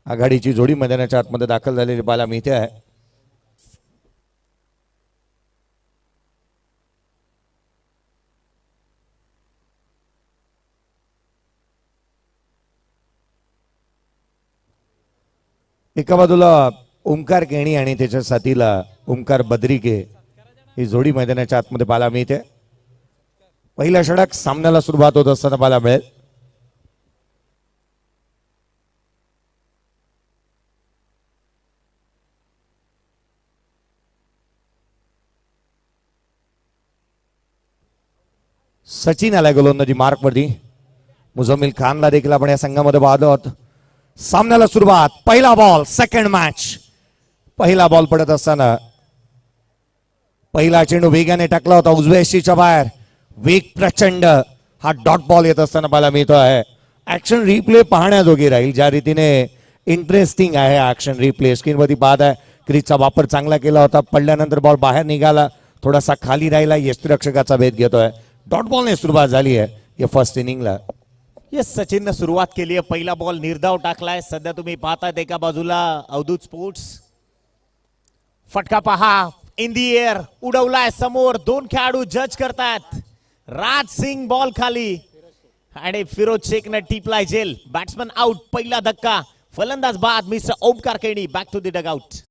आघाडीची जोडी मैदानाच्या आतमध्ये दाखल झालेली पाहायला मिळते आहे. एका बाजूला ओमकार केणी आणि त्याच्या साथीला ओमकार बद्रिके ही जोडी मैदानाच्या आतमध्ये पाहायला मिळते. पहिला षटक सामन्याला सुरुवात होत असताना पाहायला मिळेल. सचिन आलाय गोलंदाजी मार्क वरती. मुझम्मिल खानला देखील आपण या संघामध्ये पाहतो आहोत. सामन्याला सुरुवात. पहिला बॉल सेकंड मॅच. पहिला बॉल पडत असताना पहिला चेंडू वेगाने टाकला होता उजव्या यष्टीच्या बाहेर. वेग प्रचंड. हा डॉट बॉल येत असताना पाहायला मिळतो आहे. ऍक्शन रिप्ले पाहण्याजोगी राहील. ज्या रीतीने इंटरेस्टिंग आहे ऍक्शन रिप्ले. स्क्रीनवरती पाहत आहे. क्रीजचा वापर चांगला केला होता. पडल्यानंतर बॉल बाहेर निघाला. थोडासा खाली राहिला. यष्टीरक्षकाचा भेद घेतोय. डॉट बॉलने सुरुवात झाली आहे या फर्स्ट इनिंगला. येस, सचिनने सुरुवात केली आहे. पहिला बॉल निर्धाव टाकलाय. सध्या तुम्ही पाहतायत एका बाजूला अवधूत स्पोर्ट्स. फटका पहा. इन दी एअर उडवलाय समोर. दोन खेळाडू जज करतायत. राज सिंग बॉल खाली आणि फिरोज शेखने टिपलाय जेल. Batsman out. पहिला धक्का. फलंदाज बाद mister Omkar Keni. Back to the dugout.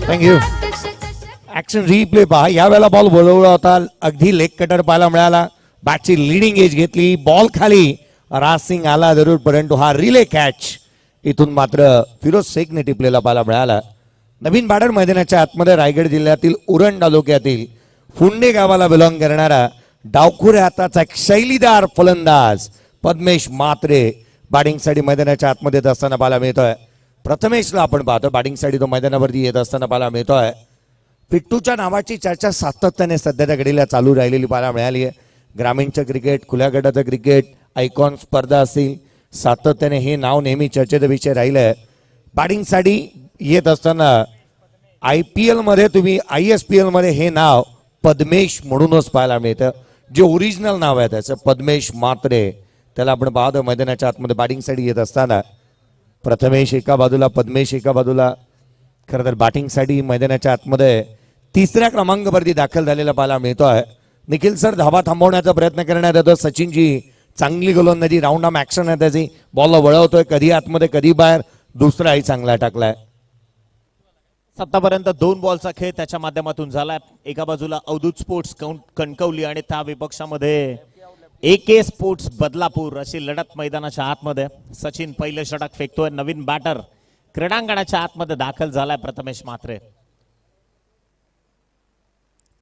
Thank you. Action replay पहा. यावेळेला बॉल बोलवला होता. अगदी लेग कटर पाहायला मिळाला. बॅटची लिडिंग एज घेतली. बॉल खाली. राज सिंग आला जरूर परंतु हा रिले कॅच इथून मात्र फिरोज शेखने टिपलेला पाहायला मिळाला. नवीन बॅटर मैदानाच्या आतमध्ये रायगड जिल्ह्यातील उरण तालुक्यातील फुंडे गावाला बिलॉंग करणारा डावखुरे हाताचा एक शैलीदार फलंदाज पद्मेश म्हात्रे बॅटिंगसाठी मैदानाच्या आतमध्ये येत असताना पाहायला मिळतोय. प्रथमेशला आपण पाहतो बॅटिंगसाठी तो मैदानावरती येत असताना पाहायला मिळतोय. पिट्टूच्या नावाची चर्चा सातत्याने सध्याच्या घडीला चालू राहिलेली पाहायला मिळाली आहे. ग्रामीणचं क्रिकेट, खुल्या गटाचं क्रिकेट, आयकॉन स्पर्धा असतील, सातत्याने हे नाव नेहमी चर्चेचा विषय राहिलंय. बॅटिंगसाठी येत असताना IPL मध्ये तुम्ही ISPL मध्ये हे नाव पद्मेश म्हणूनच पाहायला मिळतं. जे ओरिजिनल नाव आहे त्याचं पद्मेश म्हात्रे. त्याला आपण पाहतो मैदानाच्या आतमध्ये बॅटिंगसाठी येत असताना प्रथमेश एका बाजूला, पद्मेश एका बाजूला. खरं तर बॅटिंगसाठी मैदानाच्या आतमध्ये तिसऱ्या क्रमांकावरती दाखल झालेला पाहायला मिळतो आहे. निखिल सर धावा थांबवण्याचा प्रयत्न करण्यात येतो. सचिनजी चांगली गोलंदाजी, राऊंड ऑफ ऍक्शन आहे त्याची. बॉल वळवतोय कधी आतमध्ये कधी बाहेर. दुसराही चांगला टाकलाय. आतापर्यंत 2 बॉलचा खेळ त्याच्या माध्यमातून झालाय. एका बाजूला अवधूत स्पोर्ट्स कणकवली आणि त्या विपक्षामध्ये AK स्पोर्ट्स बदलापूर अशी लढत मैदानाच्या आतमध्ये. सचिन पहिलं षटक फेकतोय. नवीन बॅटर क्रीडांगणाच्या आतमध्ये दाखल झालाय प्रथमेश म्हात्रे.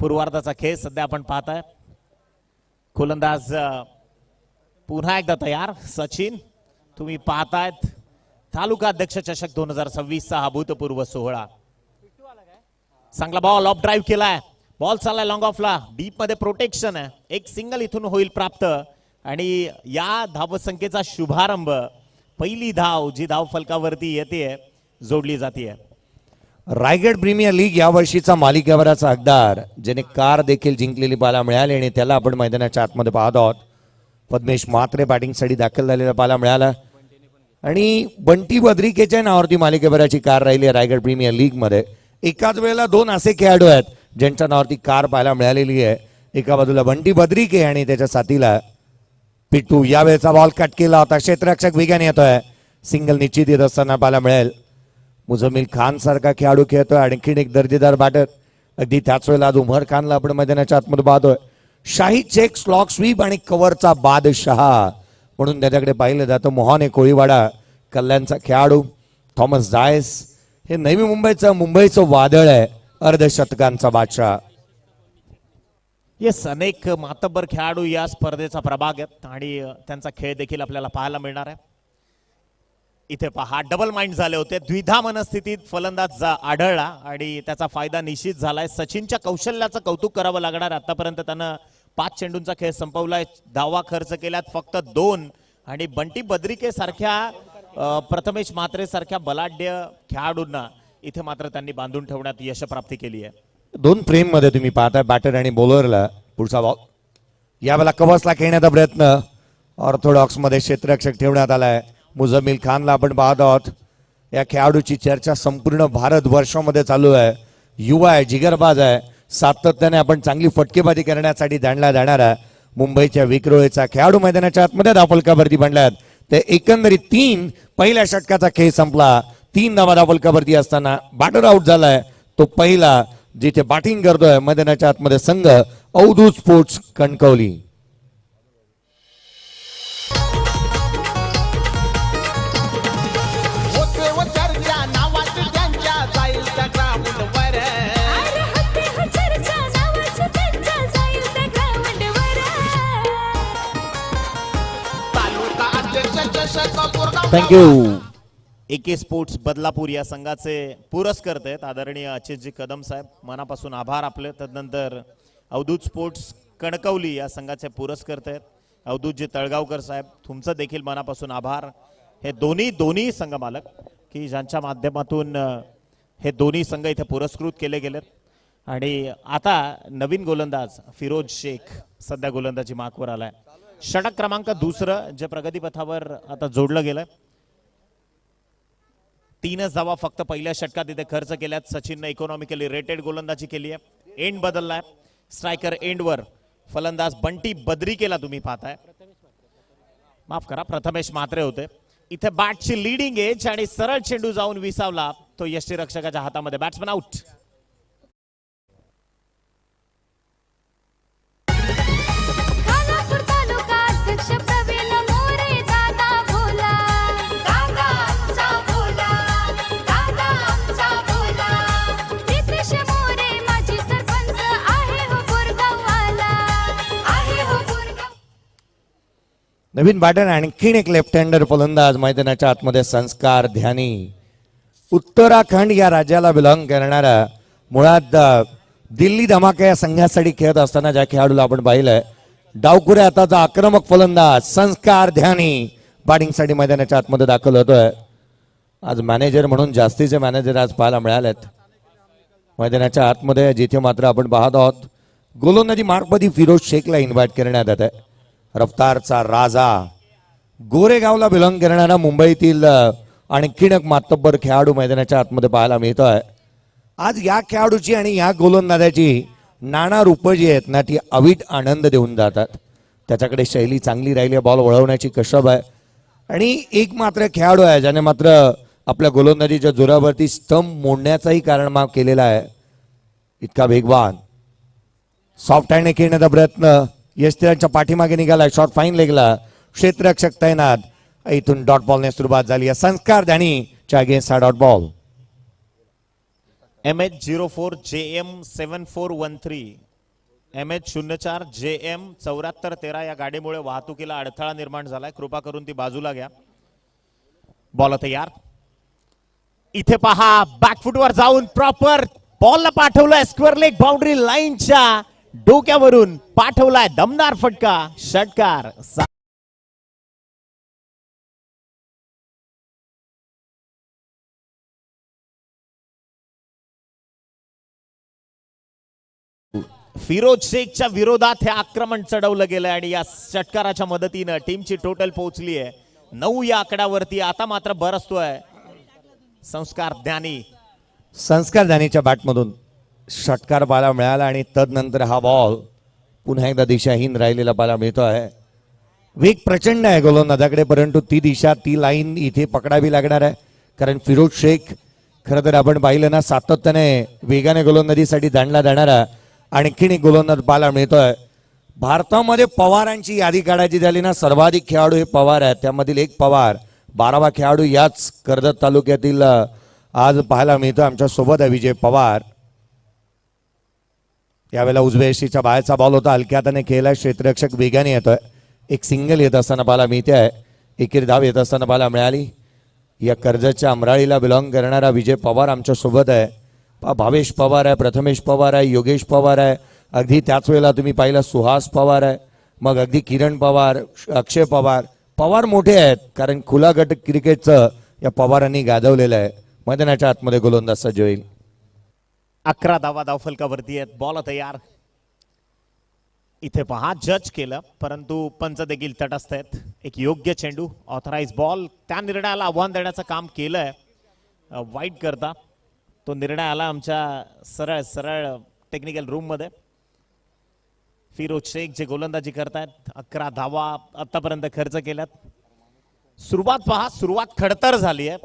पूर्वार्धाचा खेळ सध्या आपण पाहताय. गोलंदाज पुन्हा एकदा तयार. सचिन तुम्ही पाहतायत तालुका अध्यक्ष चषक 2026 चा हा भूतपूर्व सोहळा. चांगला बॉल ऑफ ड्राईव्ह केलाय. बॉल चाललाय लॉंग ऑफला. डीप मध्ये प्रोटेक्शन आहे. एक सिंगल इथून होईल प्राप्त आणि या धावसंख्येचा शुभारंभ पहिली धाव जी धाव फलकावरती येते जोडली जाते. रायगड प्रीमियर लीग या वर्षीचा मालिकेवरचा हकदार ज्याने कार देखील जिंकलेली पाहायला मिळाली आणि त्याला आपण मैदानाच्या आतमध्ये पाहत आहोत. पद्मेश म्हात्रे बॅटिंगसाठी दाखल झालेला पाहायला मिळाला आणि बंटी बद्रिकेच्या नावावरती मालिकेवरची कार राहिली आहे रायगड प्रीमियर लीग मध्ये. एकाच वेळेला 2 असे खेळाडू आहेत ज्यांच्या नावावरती कार पाहायला मिळालेली आहे. एका बाजूला बंटी बद्रिके आणि त्याच्या साथीला पिट्टू. यावेळेचा बॉल कट केला होता. क्षेत्ररक्षक वेगाने येतोय. सिंगल निश्चित येत असताना पाहायला मिळेल. मुझम्मिल खान सारखा खेळाडू खेळतोय. आणखीन एक दर्जेदार बॅटर. अगदी त्याच वेळेला आज उमर खानला आपण मैदानाच्या आतमध्ये पाहतोय. शाही चेक, स्लॉक स्वीप आणि कव्हरचा बादशहा म्हणून त्याच्याकडे पाहिलं जातं. मोहन कोळीवाडा कल्याणचा खेळाडू. थॉमस जायस हे नवी मुंबईचं वादळ आहे. अर्धशतकांचा बादशाह. येस, अनेक मातब्बर खेळाडू या स्पर्धेचा प्रभाग आहेत आणि त्यांचा खेळ देखील आपल्याला पाहायला मिळणार आहे. इथे पहा डबल माइंड झाले होते. द्विधा मनस्थितीत फलंदाज आढळला आणि त्याचा फायदा निश्चित झालाय. सचिनच्या कौशल्याचं कौतुक करावं लागणार. आतापर्यंत त्यानं 5 चेंडूंचा खेळ संपवलाय. धावा खर्च केल्यात फक्त 2 आणि बंटी बद्रिके सारख्या प्रथमेश म्हात्रे सारख्या बलाढ्य खेळाडूंना इथे मात्र त्यांनी बांधून ठेवण्यात यशप्राप्ती केली आहे. दोन फ्रेम मध्ये तुम्ही पाहताय बॅटर आणि बॉलरला. पुढचा बॉल यावेळेला कवचला खेळण्याचा प्रयत्न ऑर्थोडॉक्स मध्ये क्षेत्ररक्षक ठेवण्यात आलाय. मुझम्मिल खानला आपण पाहत आहोत. या खेळाडूची चर्चा संपूर्ण भारतवर्षामध्ये चालू आहे. युवा आहे, जिगरबाज आहे, सातत्याने आपण चांगली फटकेबाजी करण्यासाठी जाणला जाणारा मुंबईच्या विक्रोळीचा खेळाडू मैदानाच्या आतमध्ये धावफलकावरती बनल्यात. ते एकंदरीत 3 पहिल्या षटकाचा खेळ संपला. 3 धावा धावफलकावरती असताना बॅटर आउट झालाय. तो पहिला जिथे बॅटिंग करतोय मैदानाच्या आतमध्ये संघ अवधूत स्पोर्ट्स कणकवली. थँक्यू. एके स्पोर्ट्स बदलापूर या संघाचे पुरस्कर्ते आहेत आदरणीय अचितजी कदम साहेब, मनापासून आभार आपले. तदनंतर अवधूत स्पोर्ट्स कणकवली या संघाचे पुरस्कर्ते आहेत अवधूतजी तळगावकर साहेब, तुमचं देखील मनापासून आभार. हे दोन्ही संघ मालक की ज्यांच्या माध्यमातून हे दोन्ही संघ इथे पुरस्कृत केले गेलेत. आणि आता नवीन गोलंदाज फिरोज शेख सध्या गोलंदाजी मार्कवर आलाय. षटक क्रमांक 2 जे प्रगतीपथावर आता जोडलं गेलंय. 3च धावा फक्त पहिल्या षटकात इथे खर्च केल्यात. सचिनने इकॉनॉमिकली रेटेड गोलंदाजी केली आहे. एंड बदललाय. स्ट्रायकर एंडवर फलंदाज बंटी बद्री केला तुम्ही पाहताय. माफ करा, प्रथमेश म्हात्रे होते. इथे बॅटची लीडिंग एज आणि सरळ चेंडू जाऊन विसावला तो यष्टीरक्षकाच्या हातामध्ये. Batsman out. नवीन बॅटर आणखीन एक लेफ्ट हँडर फलंदाज मैदानाच्या आतमध्ये संस्कार ध्यानी. उत्तराखंड या राज्याला बिलॉंग करणारा, मुळात दिल्ली धमाका या संघासाठी खेळत असताना ज्या खेळाडूला आपण पाहिलंय डावखुऱ्या हाताचा आक्रमक फलंदाज संस्कार ध्यानी बॅटिंगसाठी मैदानाच्या आतमध्ये दाखल होतोय. आज मॅनेजर म्हणून जास्तीचे मॅनेजर आज पाहायला मिळालेत मैदानाच्या आतमध्ये, जिथे मात्र आपण पाहत आहोत गोलंदाजी मार्कमध्ये फिरोज शेखला इन्व्हाइट करण्यात येत आहे. रफ्तारचा राजा, गोरेगावला बिलॉंग करणारा मुंबईतील आणखीन एक मातब्बर खेळाडू मैदानाच्या आतमध्ये पाहायला मिळतोय. आज या खेळाडूची आणि या गोलंदाजाची नाना रूपं जी आहेत ना ती अवीट आनंद देऊन जातात. त्याच्याकडे शैली चांगली राहिली आहे, बॉल वळवण्याची कसब आहे. आणि एक मात्र खेळाडू आहे ज्याने मात्र आपल्या गोलंदाजीच्या जोरावरती स्तंभ मोडण्याचाही कारणमाप केलेला आहे. इतका वेगवान सॉफ्ट हँडने खेळण्याचा प्रयत्न यष्टीरांच्या पाठीमागे निघाला. शॉट फाईन लेगला, क्षेत्ररक्षक तैनात. इथून डॉट बॉलने सुरुवात झाली आहे. संस्कार ध्यानीच्या अगेन्स्ट हा dot ball. MH04 JM 7413 MH04 JM 7413 या गाडीमुळे वाहतुकीला अडथळा निर्माण झालाय. कृपा करून ती बाजूला घ्या. बॉल तयार. इथे पहा बॅकफुटवर जाऊन प्रॉपर बॉलला पाठवलाय स्क्वेअर लेग बाउंड्री लाईनच्या डोक्यावरून पाठवलाय दमदार फटका. षटकार. फिरोज शेखच्या विरोधात हे आक्रमण चढवलं गेलं आणि या षटकाराच्या मदतीनं टीमची टोटल पोहोचली आहे 9 या आकड्यावरती. आता मात्र बरसतोय संस्कार ध्यानी. संस्कार ध्यानीच्या बॅटमधून षटकार पाहायला मिळाला आणि तदनंतर हा बॉल पुन्हा एकदा दिशाहीन राहिलेला पाहायला मिळतो आहे. वेग प्रचंड आहे गोलंदाजाकडे, परंतु ती दिशा ती लाईन इथे पकडावी लागणार आहे. कारण फिरोज शेख खरं तर आपण पाहिलं ना सातत्याने वेगाने गोलंदाजीसाठी जाणला जाणारा आणखीन एक गोलंदाज पाहायला मिळतोय. भारतामध्ये पवारांची यादी काढायची झाली ना सर्वाधिक खेळाडू हे पवार आहेत. त्यामधील एक पवार 12वा खेळाडू याच कर्जत तालुक्यातील आज पाहायला मिळतो आमच्या सोबत आहे विजय पवार. यावेळेला उजव्या यष्टीच्या बाहेरचा बॉल होता, हलक्या हाताने खेळला. क्षेत्ररक्षक वेगाने येतोय. एक सिंगल येत असताना पाहायला मिळते आहे. एकेरी धाव येत असताना पाहायला मिळाली. या कर्जतच्या अमराळीला बिलॉंग करणारा विजय पवार आमच्या सोबत आहे. भावेश पवार आहे, प्रथमेश पवार आहे, योगेश पवार आहे. अगदी त्याच वेळेला तुम्ही पाहिलं सुहास पवार आहे. मग अगदी किरण पवार, अक्षय पवार. पवार मोठे आहेत कारण खुला गट क्रिकेटचं या पवारांनी गाजवलेलं आहे. मैदानाच्या आतमध्ये गोलंदाज सज्ज होईल. 11 धावा धावफलकावरती आहेत. बॉल तयार. इथे पहा जज केलं परंतु पंच देखील तटस्थ आहेत. एक योग्य चेंडू ऑथराइज बॉल त्या निर्णयाला आव्हान देण्याचं काम केलंय वाईट करता. तो निर्णय आला आमच्या सरळ सरळ टेक्निकल रूम मध्ये. फिरोज शेख जे गोलंदाजी करतायत 11 धावा आतापर्यंत खर्च केल्यात. सुरुवात पहा सुरुवात खडतर झाली आहे.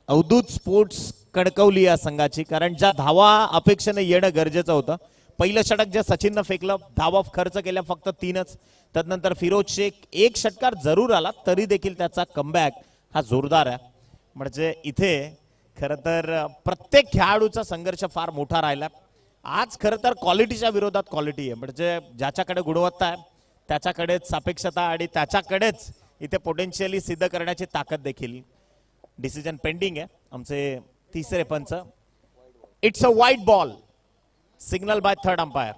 अवधूत स्पोर्ट्स कणकवली या संघाची कारण ज्या धावा अपेक्षेने येणं गरजेचं होतं. पहिलं षटक जे सचिननं फेकलं धावा खर्च केल्या फक्त 3च. त्यानंतर फिरोज शेख एक षटकार जरूर आला तरी देखील त्याचा कमबॅक हा जोरदार आहे. म्हणजे इथे खरं तर प्रत्येक खेळाडूचा संघर्ष फार मोठा राहिला. आज खरं तर क्वालिटीच्या विरोधात क्वालिटी आहे. म्हणजे ज्याच्याकडे गुणवत्ता आहे त्याच्याकडेच सापेक्षता आणि त्याच्याकडेच इथे पोटेन्शियली सिद्ध करण्याची ताकद देखील. डिसिजन पेंडिंग आहे आमचे तिसरे पंच. इट्स अ वाईट ball signal by third umpire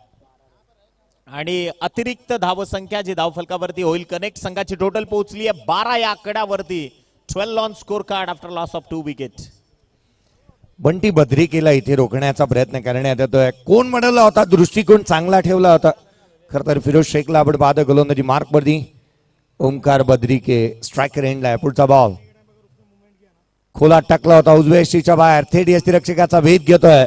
आणि अतिरिक्त धावसंख्या जी धावफलकावरती होईल. कनेक्ट संघाची टोटल पोहोचली आहे 12 या आकड्यावरती. 12 on score card after loss of 2 wicket. Bunty बद्रिकेला इथे रोखण्याचा प्रयत्न करण्यात येतोय. कोण म्हणला होता दृष्टिकोन चांगला ठेवला होता. खर तर फिरोज शेखला आपण बाद गोलंदाजी मार्क वरती. ओमकार बद्रिके स्ट्रायकर एंडला. पुढचा बॉल खोला टाकला होता उजव्या यष्टीच्या बाहेर. थेट यष्टीरक्षकाचा भेद घेतोय.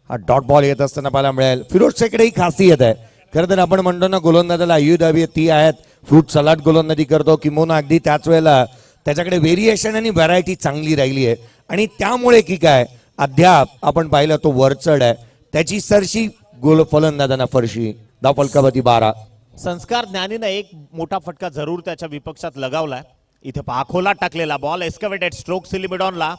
हा डॉट बॉल येत असताना पाहायला मिळेल. फिरोज शेखकडे ही खासियत आहे. खरं तर आपण म्हणतो ना गोलंदाजाला आयुध ती आहेत. फ्रूट सलाड गोलंदाजी करतो किंवा अगदी त्याच वेळेला त्याच्याकडे व्हेरिएशन आणि व्हरायटी चांगली राहिली आहे आणि त्यामुळे की काय अद्याप आपण पाहिलं तो वरचढ आहे. त्याची सरशी गोल फलंदाजांना फरशी. धावफलकावरती 12. संस्कार ज्ञानीनं एक मोठा फटका जरूर त्याच्या विपक्षात लगावलाय. इथे पहा खोला टाकलेला बॉल एस्कवेटेड स्ट्रोक सिलिमिडॉनला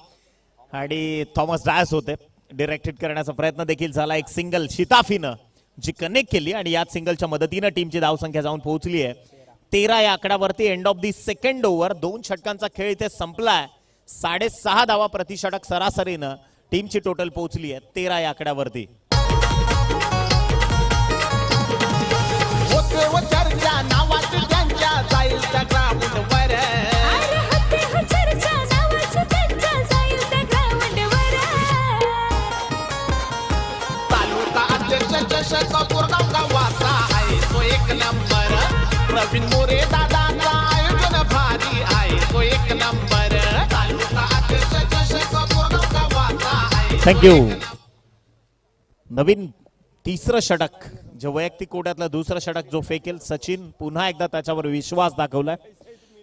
आणि थॉमस डायस होते. डिरेक्टेड करण्याचा प्रयत्न देखील झाला. एक सिंगल शिताफीनं जी कनेक्ट केली आणि याच सिंगलच्या मदतीनं टीमची धावसंख्या जाऊन पोहोचली आहे 13 या आकड्यावरती. End of the second over 2 षटकांचा खेळ इथे संपलाय. 6.5 धावा प्रति षटक सरासरीनं टीमची टोटल पोहोचली आहे 13 या आकड्यावरती. प्रवीण मोरे दादाचा आयोजन भारी आहे तो एक नंबर. थँक्यू. नवीन तिसरं षटक जे वैयक्तिक कोट्यातलं दुसरं षटक जो फेकेल सचिन पुन्हा एकदा त्याच्यावर विश्वास दाखवलाय.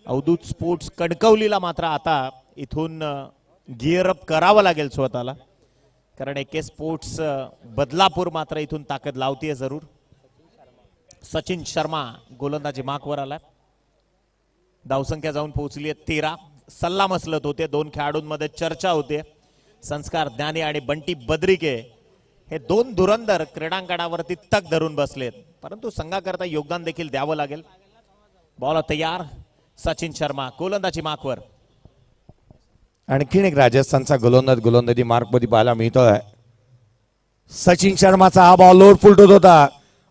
अवधूत स्पोर्ट्स कणकवलीला मात्र आता इथून गिअर अप करावं लागेल स्वतःला कारण एके स्पोर्ट्स बदलापूर मात्र इथून ताकद लावतीये जरूर. सचिन शर्मा गोलंदाजी मार्कवर आला. धावसंख्या जाऊन पोहोचली आहे 13. सल्ला मसलत होते. 2 खेळाडूंमध्ये चर्चा होते. संस्कार ज्ञानी आणि बंटी बद्रिके हे 2 धुरंधर क्रीडांगणावरती तक धरून बसलेत परंतु संघाकरता योगदान देखील द्यावं लागेल. बॉल तयार. सचिन शर्मा गोलंदाजी मार्कवर. आणखीन एक राजस्थानचा गोलंदाजी मार्क मध्ये पाहायला मिळतोय. सचिन शर्माचा हा बॉल लोड फुलटत होता.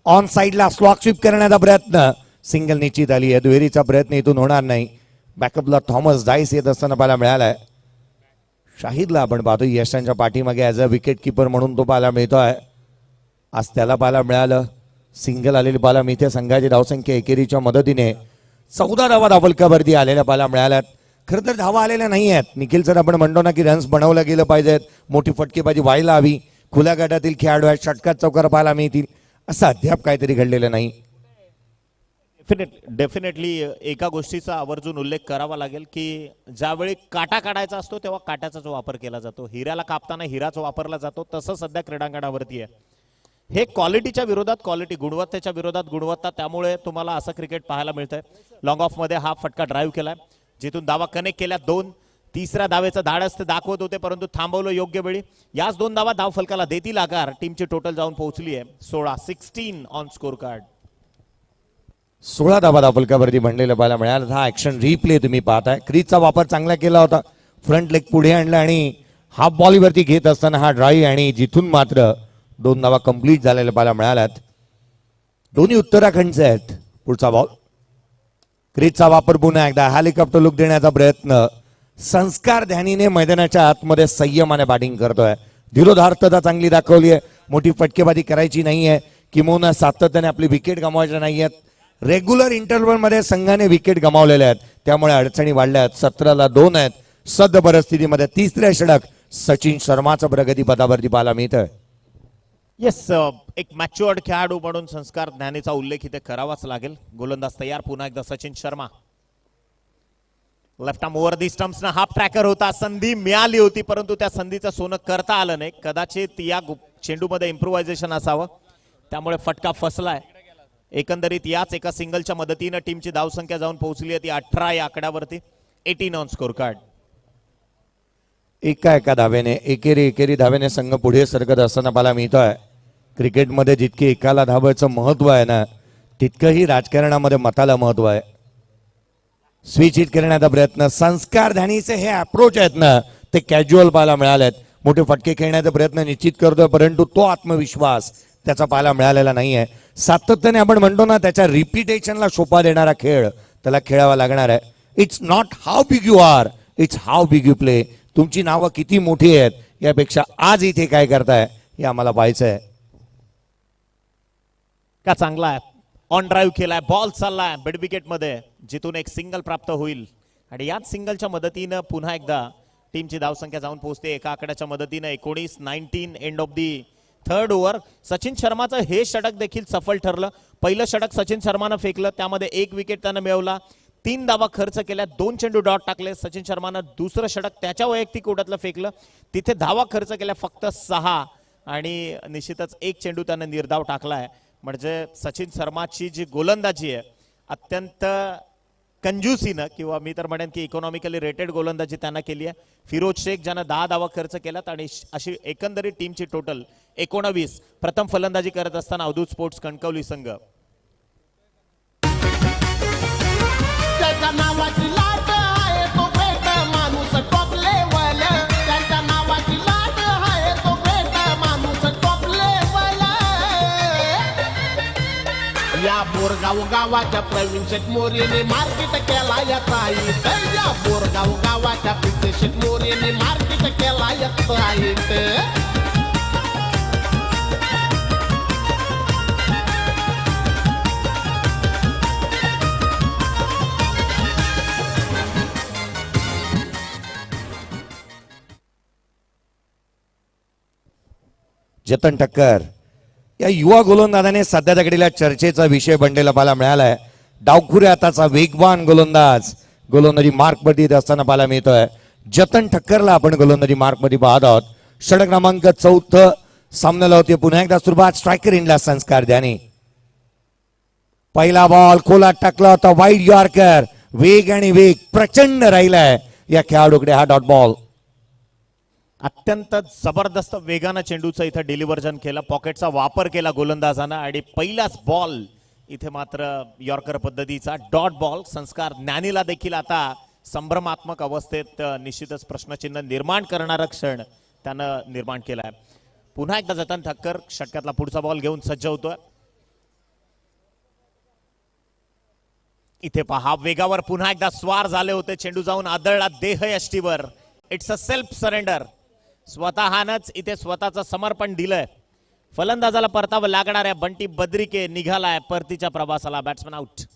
ऑन साइडला स्लॉक स्वीप करण्याचा प्रयत्न. सिंगल निश्चित आली आहे. दुहेरीचा प्रयत्न इथून होणार नाही. बॅकअपला थॉमस डायस येत असताना पाहायला मिळालाय. शाहिदला आपण पाहतो यशांच्या पाठीमागे ॲज अ विकेट किपर म्हणून तो पाहायला मिळतोय. आज त्याला पाहायला मिळालं. सिंगल आलेली पाहायला मिळते. संघाची धावसंख्या एकेरीच्या मदतीने 14 धावा धावफलकावरती आलेल्या पाहायला मिळाल्यात. खरं तर धावा आलेल्या नाही आहेत. निखिल सर आपण म्हणतो ना की रन्स बनवलं गेलं पाहिजेत. मोठी फटकेबाजी व्हायला हवी. खुल्या गटातील खेळाडू आहेत. षटकात चौकार पाहायला मिळतील असं अद्याप काहीतरी घडलेलं नाही. डेफिनेटली एका गोष्टीचा आवर्जून उल्लेख करावा लागेल की ज्यावेळी काटा काढायचा असतो तेव्हा काट्याचा जो वापर केला जातो. हिऱ्याला कापताना हिराच वापरला जातो. तसं सध्या क्रीडांगणावरती आहे. हे क्वालिटीच्या विरोधात क्वालिटी गुणवत्तेच्या विरोधात गुणवत्ता. त्यामुळे तुम्हाला असं क्रिकेट पाहायला मिळतंय. लॉंग ऑफ मध्ये हा फटका ड्राईव्ह केलाय जिथून धावा कनेक्ट केल्या 2. तिसऱ्या धावेचं धाडस ते दाखवत होते परंतु थांबवलं योग्य वेळी. याच 2 धावा धाव फलकाला देतील आकार. टीमची टोटल जाऊन पोहोचली आहे 16 ऑन स्कोर कार्ड. 16 धावा धावफलकावरती बनलेलं पाहायला मिळालं. हा ऍक्शन रिप्ले तुम्ही पाहताय. क्रीजचा वापर चांगला केला होता. फ्रंट लेग पुढे आणला आणि हाफ बॉलीवरती घेत असताना हा ड्राईव्ह आणि जिथून मात्र 2 धावा कंप्लीट झालेल्या पाहायला मिळाल्यात. दोन्ही उत्तराखंडचे आहेत. पुढचा बॉल क्रीजचा वापर पुन्हा एकदा हेलिकॉप्टर लुक देण्याचा प्रयत्न. संस्कार ध्यानीने मैदानाच्या आतमध्ये संयमाने बॅटिंग करतोय. धीरोधार्तता चांगली दाखवली आहे. मोठी फटकेबाजी करायची नाहीये, किंबहुना सातत्याने आपली विकेट गमावायच्या नाहीयेत. रेग्युलर इंटरव्हलमध्ये संघाने विकेट गमावलेल्या आहेत, त्यामुळे अडचणी वाढल्या आहेत. 17-2 आहेत. सद्य परिस्थितीमध्ये तिसऱ्या षटक सचिन शर्माचं प्रगतीपथावरती पाहायला मिळतंय. येस, एक मॅच्युअर्ड खेळाडू म्हणून संस्कार ज्ञानीचा उल्लेख इथे करावाच लागेल. गोलंदाज तयार पुन्हा एकदा Sachin Sharma. Left arm over the स्टंप्सना हाफ ट्रॅकर होता, संधी मिळाली होती परंतु त्या संधीचं सोनं करता आलं नाही. कदाचित या चेंडूमध्ये इम्प्रोव्हायझेशन असावं, त्यामुळे फटका फसलाय. एकंदरीत याच एका सिंगलच्या मदतीनं टीमची धावसंख्या जाऊन पोहोचली आहे ती 18 या आकड्यावरती. 18 ऑन स्कोर कार्ड. एका धावेने एकेरी धावेने संघ पुढे सरकत असताना पाहायला मिळतोय. क्रिकेटमध्ये जितकी एकाला धावायचं महत्व आहे ना, तितकंही राजकारणामध्ये मताला महत्व आहे. स्विच हिट करण्याचा प्रयत्न, संस्कार धानीचे हे अप्रोच आहेत ना, ते कॅज्युअल पाहायला मिळालेत. मोठे फटके खेळण्याचा प्रयत्न निश्चित करतोय, परंतु तो आत्मविश्वास त्याचा पाहायला मिळालेला नाहीये. सातत्याने आपण म्हणतो ना, त्याच्या रिपिटेशनला शोभा देणारा खेळ त्याला खेळावा लागणार आहे. It's not how big you are, it's how big you play. तुमची नावं किती मोठी आहेत यापेक्षा आज इथे काय करताय हे आम्हाला पाहायचं आहे. का चांगला आहे, ऑन ड्राईव्ह केलाय, बॉल चाललाय मिड विकेट मध्ये, जिथून एक सिंगल प्राप्त होईल आणि याच सिंगलच्या मदतीनं पुन्हा एकदा टीमची धावसंख्या जाऊन पोहोचते एका आकड्याच्या मदतीनं. 19-19 end of the third over. Sachin शर्माचं हे षटक देखील सफल ठरलं. पहिलं षटक सचिन शर्मानं फेकलं, त्यामध्ये 1 विकेट त्यानं मिळवला. 3 धावा खर्च केल्या, 2 चेंडू डॉट टाकले. सचिन शर्मानं दुसरं षटक त्याच्या वैयक्तिक ओढ्यातलं फेकलं, तिथे धावा खर्च केल्या फक्त 6 आणि निश्चितच 1 चेंडू त्यानं निर्धाव टाकलाय. म्हणजे सचिन शर्माची जी गोलंदाजी आहे अत्यंत कंजूसीनं, किंवा मी तर म्हणेन की इकॉनॉमिकली रेटेड गोलंदाजी त्यांना केली आहे. फिरोज शेख ज्यानं 10 धावा खर्च केल्यात आणि अशी एकंदरीत टीमची टोटल 19. प्रथम फलंदाजी करत असताना अवधूत स्पोर्ट्स कणकवली संघ. त्याच्या नावाची लाट आहे तो ग्रेट माणूस टॉप लेवल. त्याच्या नावाची लाट आहे तो ग्रेट माणूस टॉप लेवल. या बोरगाव गावाच्या प्रवीण शेठ मोरेने मार्केट केला याचा हित. या बोरगाव गावाच्या पिते शेठ मोरेने मार्केट केला याचा हित. जतन ठक्कर या युवा गोलंदाजाने सध्याच्या घडीला चर्चेचा विषय बनलेला पाहायला मिळालाय. डावखुरे हाताचा वेगवान गोलंदाजी मार्कमध्ये असताना पाहायला मिळतोय. जतन ठक्करला आपण गोलंदाजी मार्कमध्ये पाहत आहोत. षटक क्रमांक 4 सामन्याला होते. पुन्हा एकदा सुरुवात स्ट्रायकर इनला संस्कार द्याने. पहिला बॉल खोलात टाकला होता, वाईड यॉर्कर. वेग आणि वेग प्रचंड राहिलाय या खेळाडूकडे. हा डॉट बॉल. अत्यंत जबरदस्त वेगानं चेंडूचं इथं डिलिव्हर्जन केलं, पॉकेटचा वापर केला गोलंदाजानं आणि पहिलाच बॉल इथे मात्र यॉर्कर पद्धतीचा डॉट बॉल. संस्कार ज्ञानीला देखील आता संभ्रमात्मक अवस्थेत निश्चितच प्रश्नचिन्ह निर्माण करणारा क्षण त्यानं निर्माण केलाय. पुन्हा एकदा जतन ठक्कर षटकातला पुढचा बॉल घेऊन सज्ज होतोय. इथे पहा, वेगावर पुन्हा एकदा स्वार झाले होते, चेंडू जाऊन आदळला देह यष्टीवर. It's a self surrender. स्वतःनंच इथे स्वतःचं समर्पण दिलंय. फलंदाजाला परतावं लागणार आहे. बंटी बद्रिके निघालाय परतीच्या प्रवासाला. Batsman out.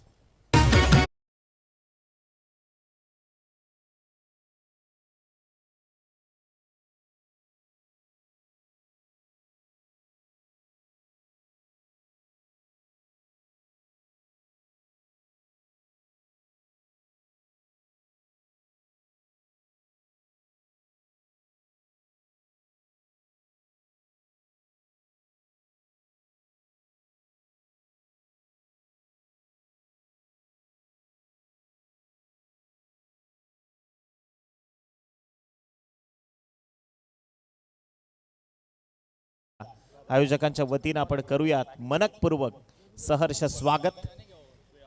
आयोजकांच्या वतीनं आपण करूयात मनपूर्वक सहर्ष स्वागत.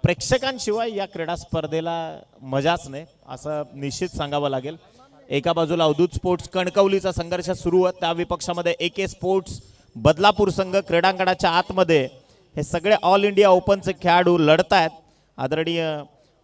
प्रेक्षकांशिवाय या क्रीडा स्पर्धेला मजाच नाही असं निश्चित सांगावं लागेल. एका बाजूला अवधूत स्पोर्ट्स कणकवलीचा संघर्ष सुरू आहे, त्या विपक्षामध्ये AK स्पोर्ट्स बदलापूर संघ. क्रीडांगणाच्या आतमध्ये हे सगळे ऑल इंडिया ओपनचे खेळाडू लढतायत. आदरणीय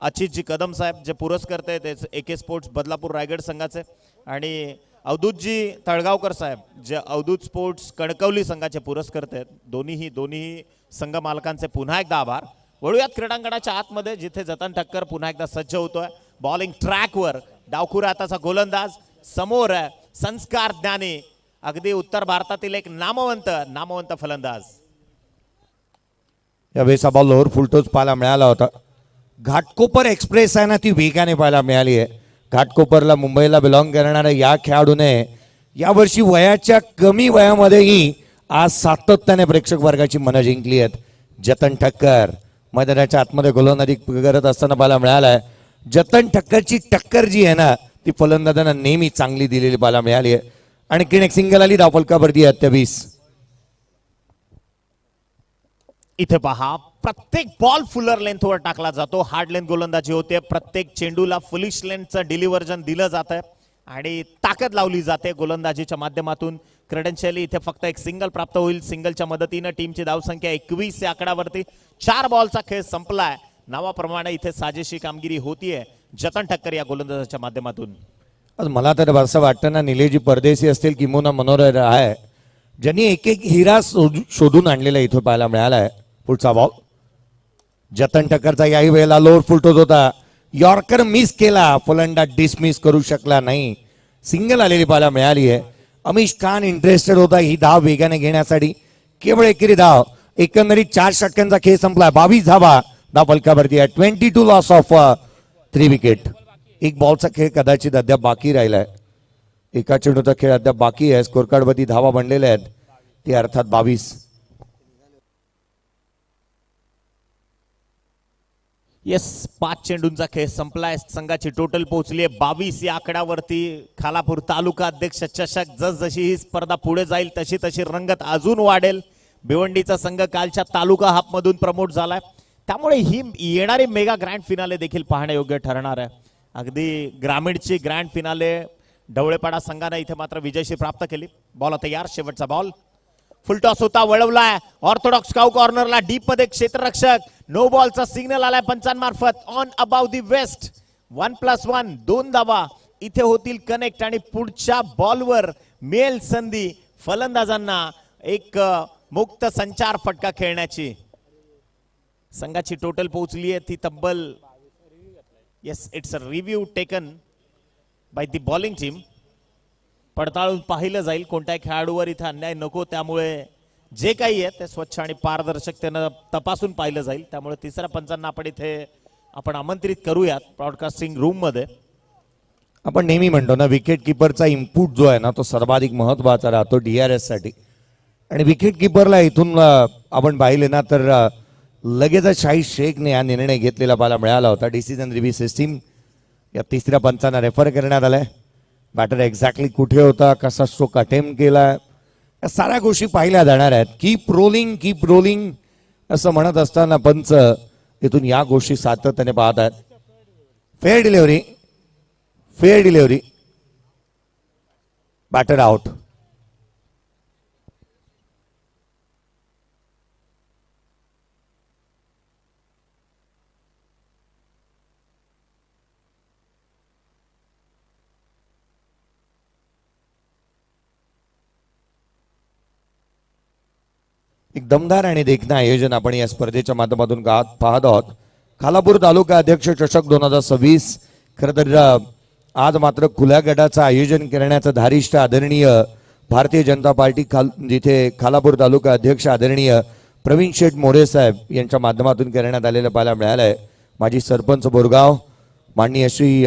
अचितजी कदम साहेब जे पुरस्कर्ते आहेत AK स्पोर्ट्स बदलापूर रायगड संघाचे, आणि अवधूतजी तळगावकर साहेब जे अवधूत स्पोर्ट्स कणकवली संघाचे पुरस्कर्ते आहेत, दोन्ही संघ मालकांचे पुन्हा एकदा आभार. वळूयात क्रीडांगणाच्या आतमध्ये जिथे जतन ठक्कर पुन्हा एकदा सज्ज होतोय. बॉलिंग ट्रॅकवर डावखुरा हाताचा गोलंदाज समोर आहे, संस्कार ज्ञानी, अगदी उत्तर भारतातील एक नामवंत फलंदाज. यावेळेस हा बॉल लोअर फुलटोच पाहायला मिळाला होता. घाटकोपर एक्सप्रेस आहे ना, ती वेगाने पाहायला मिळाली आहे. घाटकोपरला मुंबईला बिलॉंग करणाऱ्या या खेळाडूने यावर्षी वयाच्या कमी वयामध्येही आज सातत्याने प्रेक्षक वर्गाची मनं जिंकली आहेत. जतन ठक्कर मैदानाच्या आतमध्ये गोलंदाजी करत असताना पाहायला मिळालाय. जतन ठक्करची टक्कर जी आहे ना, ती फलंदाजांना नेहमी चांगली दिलेली पाहायला मिळाली आहे. आणखीन एक सिंगल आली, धावफलकावरती 28. इथे पहा, प्रत्येक बॉल फुलर लेंथवर टाकला जातो. हार्ड लेंथ गोलंदाजी होते. प्रत्येक चेंडूला फुलिश लेंथचं डिलिव्हर्जन दिलं जातं आणि ताकद लावली जाते गोलंदाजीच्या माध्यमातून. क्रेडेन्शियली इथे फक्त एक सिंगल प्राप्त होईल. सिंगलच्या मदतीनं टीमची धावसंख्या 21 या आकड्यावरती. 4 बॉलचा खेळ संपलाय. नावाप्रमाणे इथे साजेशी कामगिरी होतीये जतन ठक्कर या गोलंदाजाच्या माध्यमातून. मला तर असं वाटतं ना, निलेजी परदेशी असतील किंवा मनोहर आहे, ज्यांनी एक एक हिरा शोधून आणलेला इथं पाहायला मिळालाय. पुढचा बॉल जतन ठक्करचा याही वेळेला लोअर फुलटोच होता. यॉर्कर मिस केला, फलंदाज डिसमिस करू शकला नाही. सिंगल आलेली पाहायला मिळाली आहे. अमिश खान इंटरेस्टेड होता ही धाव वेगाने घेण्यासाठी. केवळ एकेरी धाव. एकंदरीत 4 षटकांचा खेळ संपला. 22 धावा धाव फलकावरती आहे. 22 लॉस ऑफ 3 विकेट. एक बॉलचा खेळ कदाचित अद्याप बाकी राहिलाय. एका चेंडूचा खेळ अद्याप बाकी आहे. स्कोर कार्ड वरती धावा बनलेल्या आहेत, ते अर्थात 22. येस, 5 चेंडूंचा खेळ संपलाय. संघाची टोटल पोहोचली आहे 22 या आकड्यावरती. खालापूर तालुका अध्यक्ष चषक जसजशी ही स्पर्धा पुढे जाईल तशी तशी रंगत अजून वाढेल. भिवंडीचा संघ कालच्या तालुका हाफ मधून प्रमोट झालाय, त्यामुळे ही येणारी मेगा ग्रँड फिनाले देखील पाहण्यायोग्य ठरणार आहे. अगदी ग्रामीणची ग्रँड फिनाले ढवळेपाडा संघाने इथे मात्र विजयशी प्राप्त केली. बॉल तयार, शेवटचा बॉल. फुलटॉस होता, वळवलाय ऑर्थोडॉक्स काऊ कॉर्नरला. डीप मध्ये क्षेत्ररक्षक. नो बॉलचा सिग्नल आलाय पंचांमार्फत. On about the waist. 1+1 2 धावा इथे होतील कनेक्ट आणि पुढच्या बॉलवर मिळेल संधी फलंदाजांना एक मुक्त संचार फटका खेळण्याची. संघाची टोटल पोहोचली आहे ती तब्बल, yes, it's a review taken by the bowling team. पडताळून पाहिलं जाईल कोणत्या खेळाडूवर इथे अन्याय नको, त्यामुळे जे काही आहे ते स्वच्छ आणि पारदर्शकतेनं तपासून पाहिलं जाईल. त्यामुळे तिसऱ्या पंचांना आपण आमंत्रित करूयात ब्रॉडकास्टिंग रूम मध्ये. आपण नेहमी म्हणतो ना, विकेट किपरचा इनपुट जो आहे ना, तो सर्वाधिक महत्वाचा राहतो DRS साठी. आणि विकेट किपरला इथून आपण पाहिले ना तर लगेचच शाहीद शेखने हा निर्णय घेतलेला पाहायला मिळाला होता. डिसिजन रिव्ह्यू सिस्टीम या तिसऱ्या पंचांना रेफर करण्यात आलाय. बॅटर एक्झॅक्टली कुठे होता, कसा स्ट्रोक अटेम्प्ट केला, या साऱ्या गोष्टी पाहिल्या जाणार आहेत. कीप रोलिंग असं म्हणत असताना पंच इथून या गोष्टी सातत्याने पाहत आहेत. Fair delivery. Batter out. एक दमदार आणि देखणं आयोजन आपण या स्पर्धेच्या माध्यमातून पाहत आहोत. खालापूर तालुका अध्यक्ष चषक 2026. खरं तर आज मात्र खुल्या गटाचं आयोजन करण्याचं धारिष्ट आदरणीय भारतीय जनता पार्टी जिथे खालापूर तालुका अध्यक्ष आदरणीय प्रवीण शेठ मोरे साहेब यांच्या माध्यमातून करण्यात आलेलं पाहायला मिळालं आहे. माजी सरपंच बोरगाव माननीय श्री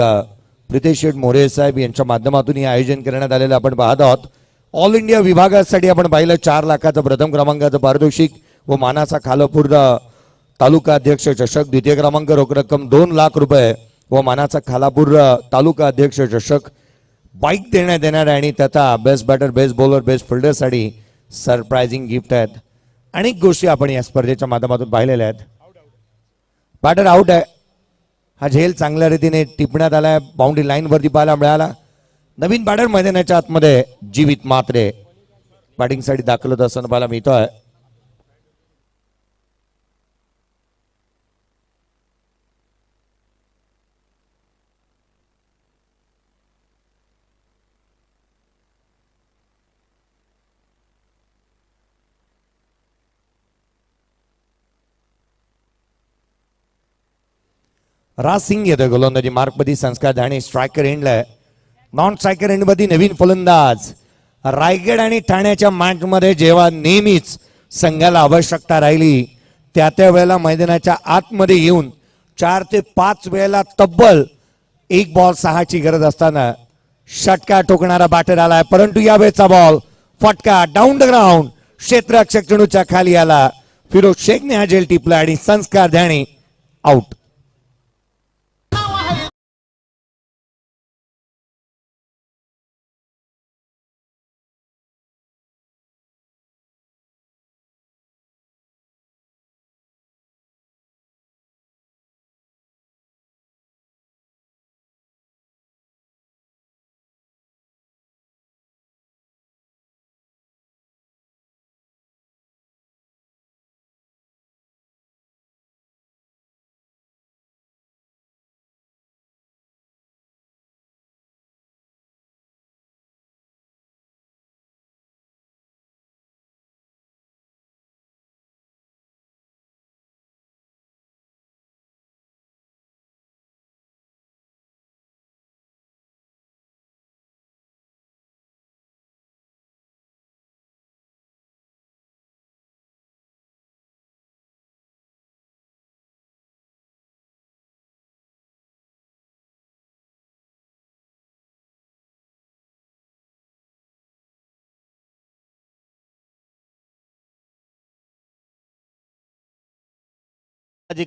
प्रितेश शेठ मोरे साहेब यांच्या माध्यमातून हे आयोजन करण्यात आलेलं आपण पाहत आहोत. ऑल इंडिया विभागासाठी आपण पाहिलं 4 लाखाचं प्रथम क्रमांकाचं पारितोषिक व मानाचा खालापूर तालुका अध्यक्ष चषक. द्वितीय क्रमांक रोख रक्कम 2 लाख रुपये व मानाचा खालापूर तालुका अध्यक्ष चषक. बाईक देण्यात येणार आहे आणि त्याचा best batter, best bowler, best फिल्डरसाठी सरप्राइझिंग गिफ्ट आहेत. अनेक गोष्टी आपण या स्पर्धेच्या माध्यमातून पाहिलेल्या आहेत. बॅटर आउट आहे. हा झेल चांगल्या रीतीने टिपण्यात आलाय. बाउंड्री लाईन वरती पाहायला मिळाला. नवीन बॅटर मैदानाच्या आतमध्ये जीवित मात्रे बॅटिंगसाठी दाखल होत असताना पाहायला मिळतोय. राज सिंग येतोय गोलंदाजी मार्कमध्ये. संस्कार धाणे स्ट्रायकर एंडला. नॉन स्ट्रायकर एंड मध्ये नवीन फलंदाज. रायगड आणि ठाण्याच्या मॅचमध्ये जेव्हा नेहमीच संघाला आवश्यकता राहिली त्या वेळेला मैदानाच्या आतमध्ये येऊन 4 ते 5 वेळेला तब्बल 1 बॉल 6ची गरज असताना षटकार ठोकणारा बॅटर आलाय, परंतु यावेळेचा बॉल फटका डाऊन द ग्राउंड क्षेत्ररक्षक चेंडूच्या खाली आला. फिरोज शेखने हा झेल टिपला आणि संस्कार धाणे आउट.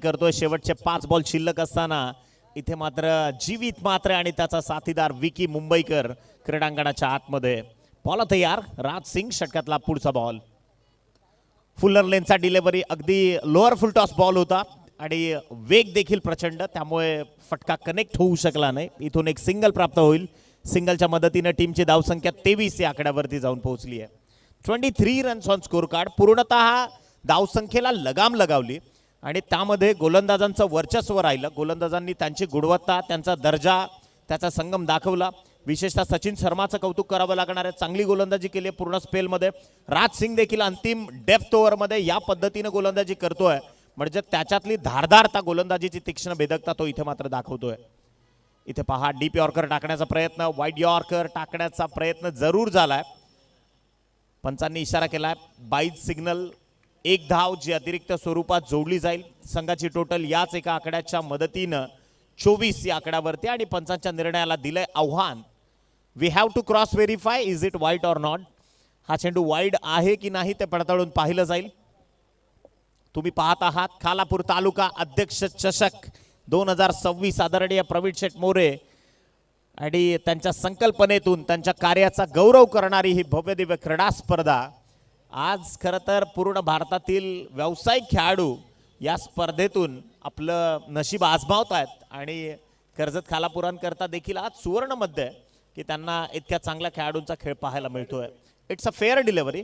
करतोय. शेवटचे 5 बॉल शिल्लक असताना इथे मात्र जीवित मात्र आणि त्याचा साथीदार विकी मुंबईकर क्रीडांगणाच्या आतमध्ये. बॉल तयार. राज सिंग षटकातला पुढचा बॉल. फुलर लेनचा डिलिव्हरी अगदी लोअर फुल टॉस बॉल होता आणि वेग देखील प्रचंड, त्यामुळे फटका कनेक्ट होऊ शकला नाही. इथून एक सिंगल प्राप्त होईल. सिंगलच्या मदतीने टीमची धावसंख्या 23 या आकड्यावरती जाऊन पोहोचली आहे. 23 रन्स ऑन स्कोर कार्ड. पूर्णतः धावसंख्येला लगाम लगावली आणि त्यामध्ये गोलंदाजांचं वर्चस्व राहिलं. गोलंदाजांनी त्यांची गुणवत्ता, त्यांचा दर्जा, त्याचा संगम दाखवला. विशेषतः सचिन शर्माचं कौतुक करावं लागणार आहे. चांगली गोलंदाजी केली पूर्ण स्पेलमध्ये. राज सिंग देखील अंतिम डेप्थ ओव्हरमध्ये या पद्धतीने गोलंदाजी करतोय, म्हणजे त्याच्यातली धारदारता, गोलंदाजीची तीक्ष्ण भेदकता तो इथे मात्र दाखवतोय. इथे पहा, डीप यॉर्कर टाकण्याचा प्रयत्न, वाईड यॉर्कर टाकण्याचा प्रयत्न जरूर झालाय. पंचांनी इशारा केलाय, बाईज सिग्नल. 1 धाव जी अतिरिक्त स्वरूपात जोडली जाईल. संघाची टोटल याच एका आकड्याच्या मदतीनं 24 या आकड्यावरती आणि पंचांच्या निर्णयाला दिलंय आव्हान. We have to cross verify, is it wide or not. हा चेंडू वाईड आहे की नाही ते पडताळून पाहिलं जाईल. तुम्ही पाहत आहात खालापूर तालुका अध्यक्ष चषक 2026. आदरणीय प्रवीण शेठ मोरे आणि त्यांच्या संकल्पनेतून त्यांच्या कार्याचा गौरव करणारी ही भव्य दिव्य क्रीडा स्पर्धा आज खरं तर पूर्ण भारतातील व्यावसायिक खेळाडू या स्पर्धेतून आपलं नशीब आजमावत आहेत. आणि कर्जत खालापुरांकरता देखील आज सुवर्ण मध्ये आहे की त्यांना इतक्या चांगल्या खेळाडूंचा खेळ पाहायला मिळतोय. It's a fair delivery.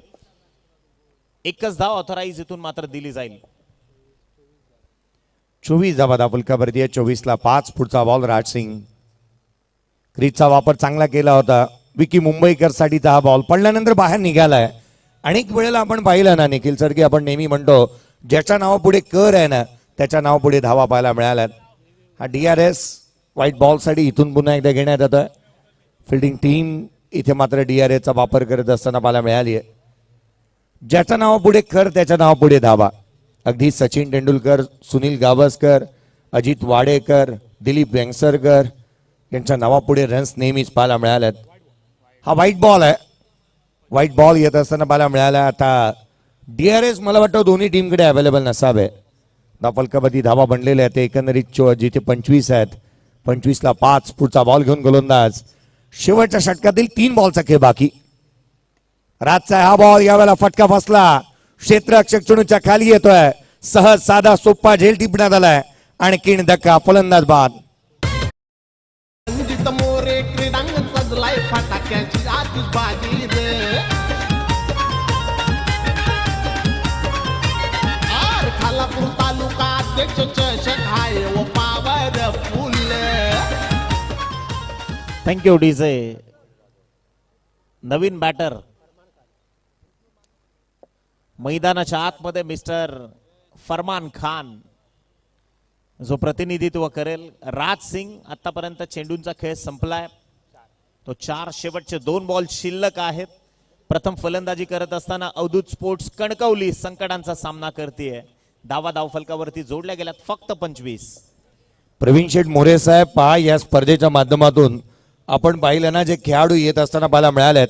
1च धाव ऑथराईज इथून मात्र दिली जाईल. 24 धावा दाफुलकावरती आहे. 24ला 5. पुढचा बॉल राज सिंग. क्रीजचा वापर चांगला केला होता विकी मुंबईकर साठीचा हा बॉल पडल्यानंतर बाहेर निघालाय. अनेक वेळेला आपण पाहिलं ना निखिल सर की आपण नेहमी म्हणतो ज्याच्या नावापुढे कर आहे ना त्याच्या नावापुढे धावा पाहायला मिळाल्यात. हा DRS व्हाईट बॉलसाठी इथून पुन्हा एकदा घेण्यात येतोय. फिल्डिंग टीम इथे मात्र DRSचा वापर करत असताना पाहायला मिळाली आहे. ज्याच्या नावापुढे कर त्याच्या नावापुढे धावा. अगदी सचिन तेंडुलकर, सुनील गावस्कर, अजित वाडेकर, दिलीप वेंगसरकर यांच्या नावापुढे रन्स नेहमीच पाहायला मिळाल्यात. हा व्हाईट बॉल आहे. व्हाईट बॉल येत असताना पाहायला मिळाला. आता DRS मला वाटतं दोन्ही टीमकडे अवेलेबल नसावे. दाफलकावरती धावा बनलेले आहेत एकंदरीत जिथे 25 आहेत. 25ला 5. पुढचा बॉल घेऊन गोलंदाज. शेवटच्या षटकातील 3 बॉलचा खेळ बाकी. राजचा हा बॉल यावेळेला फटका फसला. क्षेत्ररक्षक चेंडूच्या खाली येतोय. सहज साधा सोप्पा झेल टिपण्यात आलाय आणि किण धक्का. फलंदाज बाद. रणजित मोरे क्रीडांगण सजलाय फटाक्याची आतिषबाजी रे. आर खालापूर तालुका अध्यक्ष चषक हाय व पावर फुल. Thank you DJ. नवीन बॅटर मैदानाच्या आतमध्ये मिस्टर फरमान खान. जो प्रतिनिधित्व करेल. राज सिंग आतापर्यंत चेंडूंचा खेळ संपलाय. तो 4 शेवटचे 2 बॉल शिल्लक आहेत. प्रथम फलंदाजी करत असताना अवधूत स्पोर्ट्स कणकवली संकटांचा सामना करतेय. धाव फलकावरती जोडल्या गेल्यात फक्त 25. प्रवीण शेठ मोरे साहेब पहा, या स्पर्धेच्या माध्यमातून आपण पाहिलं ना, जे खेळाडू येत असताना पाहायला मिळालेत.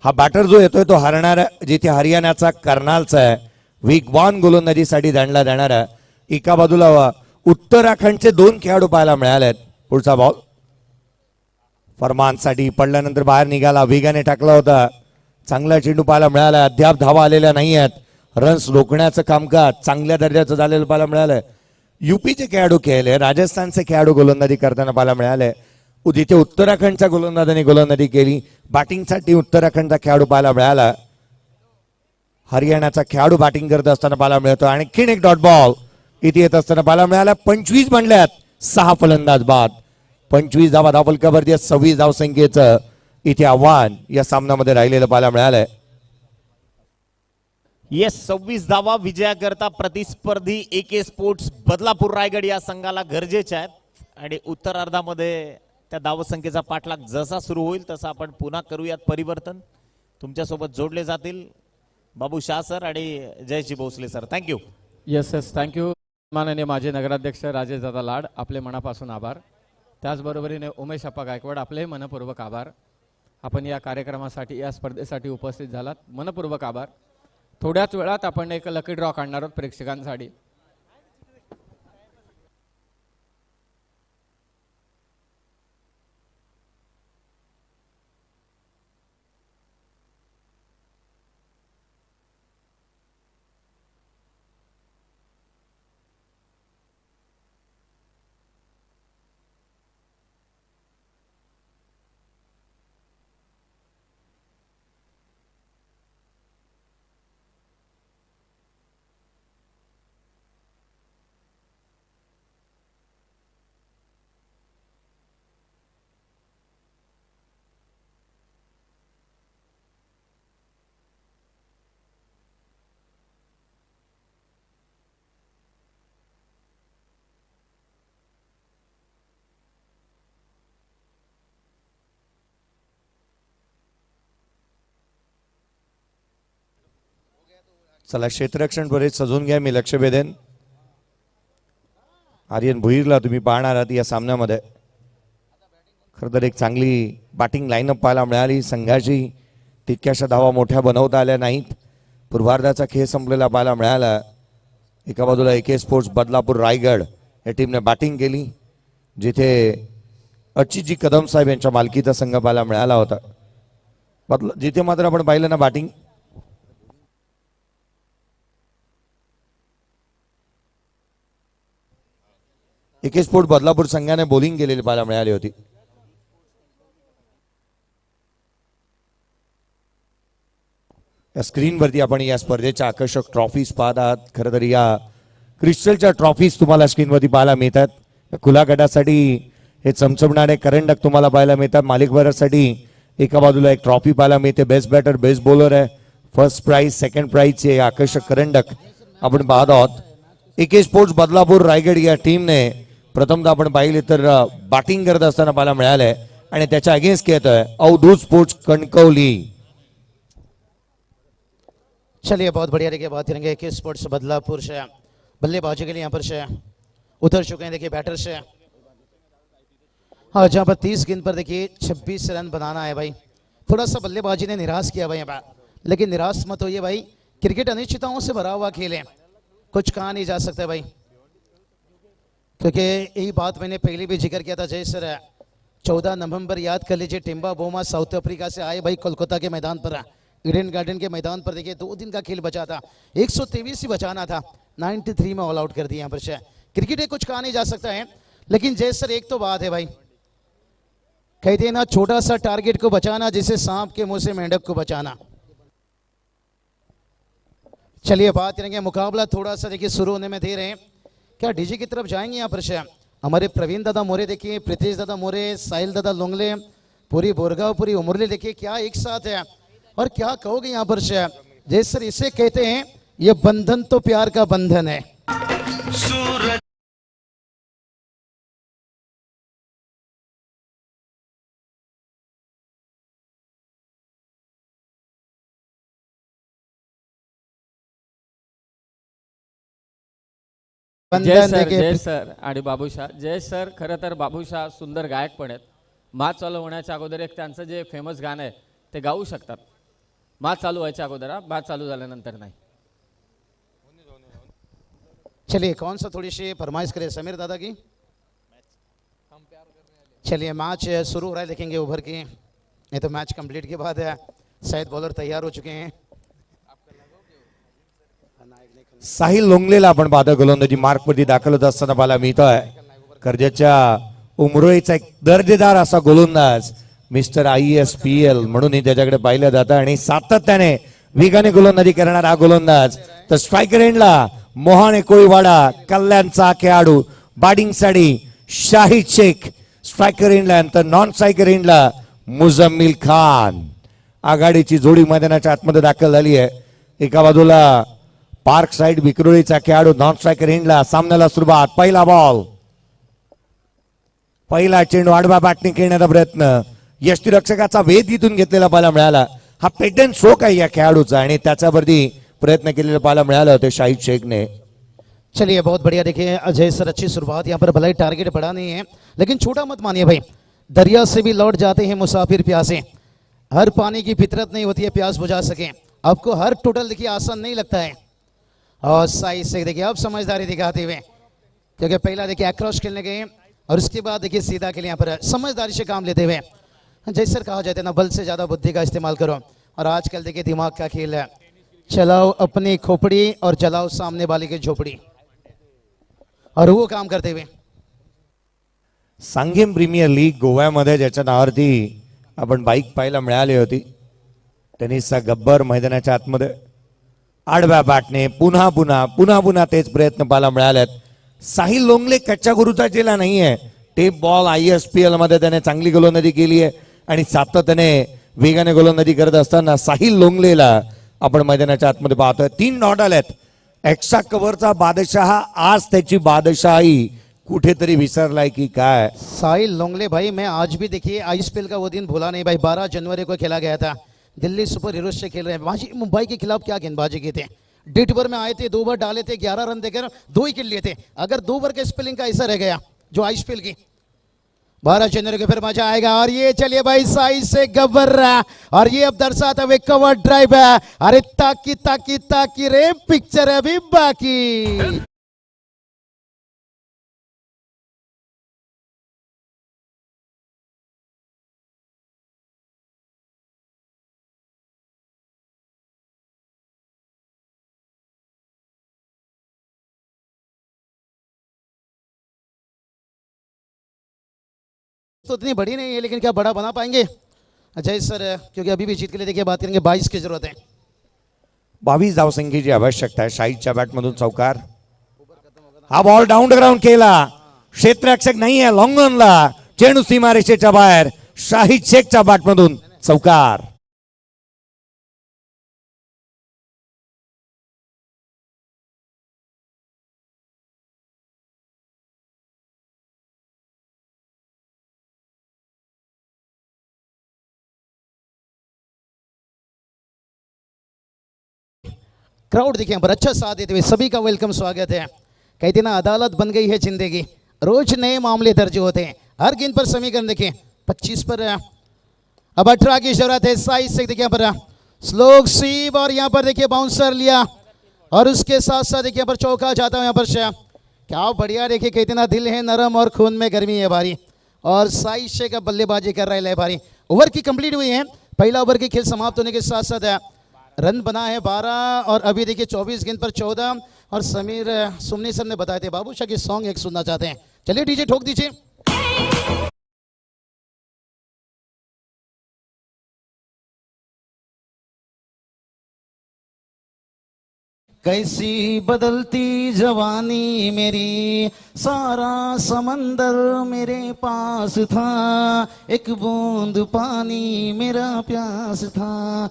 हा बॅटर जो येतोय तो हरणारा, जिथे हरियाणाचा कर्नालचा आहे, वेगवान गोलंदाजीसाठी दांडला देणारा. एका बाजूला उत्तराखंडचे 2 खेळाडू पाहायला मिळालेत. पुढचा बॉल फरमानसाठी पडल्यानंतर बाहेर निघाला, वेगाने टाकला होता. चांगला चेंडू पाहायला मिळाला. अद्याप धावा आलेल्या नाही आहेत. रन्स रोखण्याचं कामकाज चांगल्या दर्जाचं झालेलं पाहायला मिळालं. युपीचे खेळाडू खेळले, राजस्थानचे खेळाडू गोलंदाजी करताना पाहायला मिळाले. जिथे उत्तराखंडच्या गोलंदाजाने गोलंदाजी केली. बॅटिंगसाठी उत्तराखंडचा खेळाडू पाहायला मिळाला. हरियाणाचा खेळाडू बॅटिंग करत असताना पाहायला मिळतो. आणखीन एक डॉट बॉल इथे येत असताना पाहायला मिळाला. 25 बनल्यात 6 फलंदाज बाद. 25 धावा धावफलकावरती 26 धावसंख्येचं इथे आव्हान या सामन्यामध्ये राहिलेलं पाहायला मिळालंय. येस, 26 धावा विजयाकरता प्रतिस्पर्धी AK स्पोर्ट्स बदलापूर रायगड या संघाला गरजेच्या आहेत. आणि उत्तरार्धामध्ये त्या धावसंख्येचा पाठलाग जसा सुरू होईल तसा आपण पुन्हा करूयात परिवर्तन. तुमच्यासोबत जोडले जातील बाबू शाह सर आणि Jayji Bhosale sir. Thank you. Yes thank you. माननीय माजी नगराध्यक्ष राजेश दादा लाड, आपले मनापासून आभार. त्याचबरोबरीने उमेश अप्पा गायकवाड, आपले मनपूर्वक आभार. आपण या कार्यक्रमासाठी, या स्पर्धेसाठी उपस्थित झालात, मनपूर्वक आभार. थोड्याच वेळात आपण एक लकी ड्रॉ काढणार आहोत प्रेक्षकांसाठी. चला, क्षेत्ररक्षण बरेच सजून घ्या. मी लक्ष वेधेन. आर्यन भुईरला तुम्ही पाहणार आहात या सामन्यामध्ये. खरं तर एक चांगली बॅटिंग लाईनअप पाहायला मिळाली संघाची. तितक्याशा धावा मोठ्या बनवता आल्या नाहीत. पूर्वार्धाचा खेळ संपलेला पाहायला मिळाला. एका बाजूला AK स्पोर्ट्स बदलापूर रायगड या टीमने बॅटिंग केली, जिथे अच्युतजी कदम साहेब यांच्या मालकीचा संघ पाहायला मिळाला होता. जिथे मात्र आपण पाहिलं ना, बॅटिंग AK स्पोर्ट बदलापूर संघाने बॉलिंग केलेली पाहायला मिळाली होती. या स्क्रीनवरती आपण या स्पर्धेच्या आकर्षक ट्रॉफीज पाहत आहात. खरं तर या क्रिस्टलच्या ट्रॉफीज तुम्हाला स्क्रीनवरती पाहायला मिळतात. खुल्या गटासाठी हे चमचमणारे करंडक तुम्हाला पाहायला मिळतात. मालिकभरासाठी एका बाजूला एक ट्रॉफी पाहायला मिळते. बेस्ट बॅटर, बेस्ट बॉलर आहे. फर्स्ट प्राइज, सेकंड प्राइजचे आकर्षक करंडक आपण पाहत आहोत. AK स्पोर्ट्स बदलापूर रायगड या टीमने प्रथमतः आपण पाहिले तर बॅटिंग करत असताना पाहायला मिळाले आणि त्याच्या अगेन्स्ट खेळत आहे अवधूत स्पोर्ट्स कणकवली. चलिए, बहुत बढ़िया. देखिए, बात करेंगे कि स्पोर्ट्स बदलापुर से बल्लेबाजी के लिए यहाँ पर से उतर चुके हैं. देखिए, बैटर से हाँ, जहाँ पर 30 गेंद पर देखिए 26 रन बनाना है भाई. थोड़ा सा बल्लेबाजी ने निराश किया भाई यहाँ पर, लेकिन निराश मत होइए भाई. क्रिकेट अनिश्चितताओं से भरा हुआ खेल है, कुछ कहा नहीं जा सकता भाई. क्योंकि यही बात मैंने पहले भी जिक्र किया था. जय सर, 14 नवंबर याद कर लीजिए. टिम्बा बोमा साउथ अफ्रीका से आए भाई कोलकाता के मैदान पर, ईडन गार्डन के मैदान पर. देखिए, 2 दिन का खेल बचा था. 123 ही बचाना था. 93 में ऑल आउट कर दिया यहाँ पर से. क्रिकेट है, कुछ कहा नहीं जा सकता है. लेकिन जय सर, एक तो बात है भाई, कहते हैं ना, छोटा सा टारगेट को बचाना जैसे सांप के मुंह से मेंढक को बचाना. चलिए, बात करेंगे मुकाबला थोड़ा सा देखिए शुरू होने में दे रहे हैं. क्या डीजे की तरफ जाएंगे यहाँ पर से हमारे प्रवीण दादा मोरे. देखिए, प्रीतेश दादा मोरे, साहिल दादा लोंगले, पूरी बोरगांव, पूरी उमरली. देखिए क्या एक साथ है. और क्या कहोगे यहाँ पर से. जय सर, इसे कहते हैं ये बंधन तो प्यार का बंधन है. जय बंधन सर, देखिए जय सर आणि बाबूशा. जय सर, खरं तर बाबूशा सुंदर गायक पण आहेत. मॅच चालू होण्याच्या अगोदर एक त्यांचं जे फेमस गाणं आहे ते गाऊ शकतात. मॅच चालू व्हायच्या अगोदर, मॅच चालू झाल्यानंतर नाही. चलिए कौन सा थोड़ी सी फरमाइश करे समीर दादा की. चलिए मैच शुरू हो रहा है, देखेंगे ओवर की. ये तो मैच कंप्लीट के बाद शायद बॉलर तैयार हो चुके हैं. साहिल लोंगलेला आपण पाहतो गोलंदाजी मार्कवरती दाखल होत असताना पाहायला मिळतोय. कर्जतच्या उमरोईचा एक दर्जेदार असा गोलंदाज मिस्टर ISPL म्हणूनही त्याच्याकडे पाहिलं जातं आणि सातत्याने वेगाने गोलंदाजी करणारा हा गोलंदाज. तर स्ट्रायकर एंडला मोहन कोळीवाडा कल्याणचा खेळाडू, बॅटिंगसाठी शाहिद शेख स्ट्रायकर एंडला, तर नॉन स्ट्रायकर एंडला मुझम्मिल खान. आघाडीची जोडी मैदानाच्या आतमध्ये दाखल झाली आहे. एका बाजूला पार्क साइड विक्रोळीचा खेळाडू नॉन स्ट्रायकर एंडला. सामन्याला सुरुवात, पहिला बॉल, पहिला चेंडू आडवा बॅटने खेळण्याचा प्रयत्न. यष्टीरक्षकाचा वेध इथून घेतलेला पाहायला मिळाला. हा पेटन स्ट्रोक आहे या खेळाडूचा आणि त्याच्यावरती प्रयत्न केलेला पाहायला मिळालं होते शाहिद शेखने. चलिए बहुत बढ़िया. देखिए अजय सर अच्छी शुरुआत. यहाँ पर भले ही टारगेट बड़ा नहीं है लेकिन छोटा मत मानिए भाई. दरिया से भी लौट जाते हैं मुसाफिर प्यासे. हर पानी की फितरत नहीं होती है प्यास बुझा सके. आपको हर टोटल देखिए आसान नहीं लगता है. और साइज से देखिए अब समझदारी दिखाते हुए, क्योंकि पहला देखिए अक्रॉस खेलने गए और उसके बाद देखिए सीधा खेले. यहाँ पर समझदारी से काम लेते हुए, जैसे सर कहा जाता है ना, बल से ज़्यादा बुद्धि का इस्तेमाल करो. और आजकल देखिए दिमाग का खेल है. चलाओ अपनी खोपड़ी और जलाओ सामने वाले की झोपड़ी, और वो काम करते हुए. सांगेम प्रीमियर लीग गोव्यामध्ये ज्याच्या नावावरती आपण बाईक पाहायला मिळाली होती. टेनिसचा गब्बर मैदानाच्या आतमध्ये आडव्या बॅटने पुन्हा पुन्हा पुन्हा पुन्हा तेच प्रयत्न पाहायला मिळालेत. साहिल लोंगले कच्च्या गुरुचा चेला नाहीये. टेप बॉल ISPL मध्ये त्याने चांगली गोलंदाजी केली आहे आणि सातत्याने वेगाने गोलंदाजी करत असताना साहिल लोंगलेला आपण मैदानाच्या आतमध्ये पाहतोय. 3 डॉट आलेत. एक्स्ट्रा कव्हरचा बादशाह आज त्याची बादशाही कुठेतरी विसरलाय की काय. साहिल लोंगले भाई, मैं आज भी देखिए ISPL का वो दिन भूला नहीं भाई. 12 जनवरी को खेला गया था. दिल्ली सुपर हीरोज से खेल रहे हैं. मुंबई के खिलाफ क्या गेंदबाजी की थे. डेट ओवर में आए थे, 2 ओवर डाले थे, 11 रन देकर 2 विकेट लिए थे. अगर 2 ओवर के स्पेलिंग का ऐसा रह गया जो ISPL की 12 जनवरी को फिर मजा आएगा. और ये चलिए भाई साइज से गब्बर, और ये अब दर्शाता हुए कवर ड्राइव है. अरे ताकी ताकी ताकी रे, पिक्चर अभी बाकी. तो इतनी बड़ी नहीं है, लेकिन क्या बड़ा बना पाएंगे अजय सर, क्योंकि अभी भी जीत के लिए देखिए बात करेंगे 22 की जरूरत है. 22 धावसंख्येची आवश्यकता आहे. शाहीदच्या बॅटमधून चौकार. हा बॉल डाऊन ग्राउंड केला. क्षेत्ररक्षक नाहीये लॉंगॉनला. चेंडू सीमारेषेच्या बाहेर. शाहिद शेखच्या बॅटमधून चौकार. क्राउड देखिए यहाँ पर अच्छा साथ देते हुए सभी का वेलकम स्वागत है. कहते ना अदालत बन गई है जिंदगी, रोज नए मामले दर्ज होते हैं. हर गेंद पर समीकरण देखिए 25 पर, अब 18 की जरूरत है. साइज से देखिए यहाँ पर स्लोक सीप, और यहाँ पर देखिए बाउंसर लिया, और उसके साथ साथ देखिए यहाँ पर चौका जाता है. यहाँ पर क्या बढ़िया देखिए, कहते ना दिल है नरम और खून में गर्मी है भारी. और साइज से का बल्लेबाजी कर रहा है भारी. ओवर की कंप्लीट हुई है. पहला ओवर की खेल समाप्त होने के साथ साथ रन बना है 12, और अभी देखिए 24 गेंद पर 14. और समीर सुमनी सर ने बताए थे बाबूशाह की सॉन्ग एक सुनना चाहते हैं. चलिए डीजे ठोक दीजिए. कैसी बदलती जवानी मेरी, सारा समंदर मेरे पास था, एक बूंद पानी मेरा प्यास था.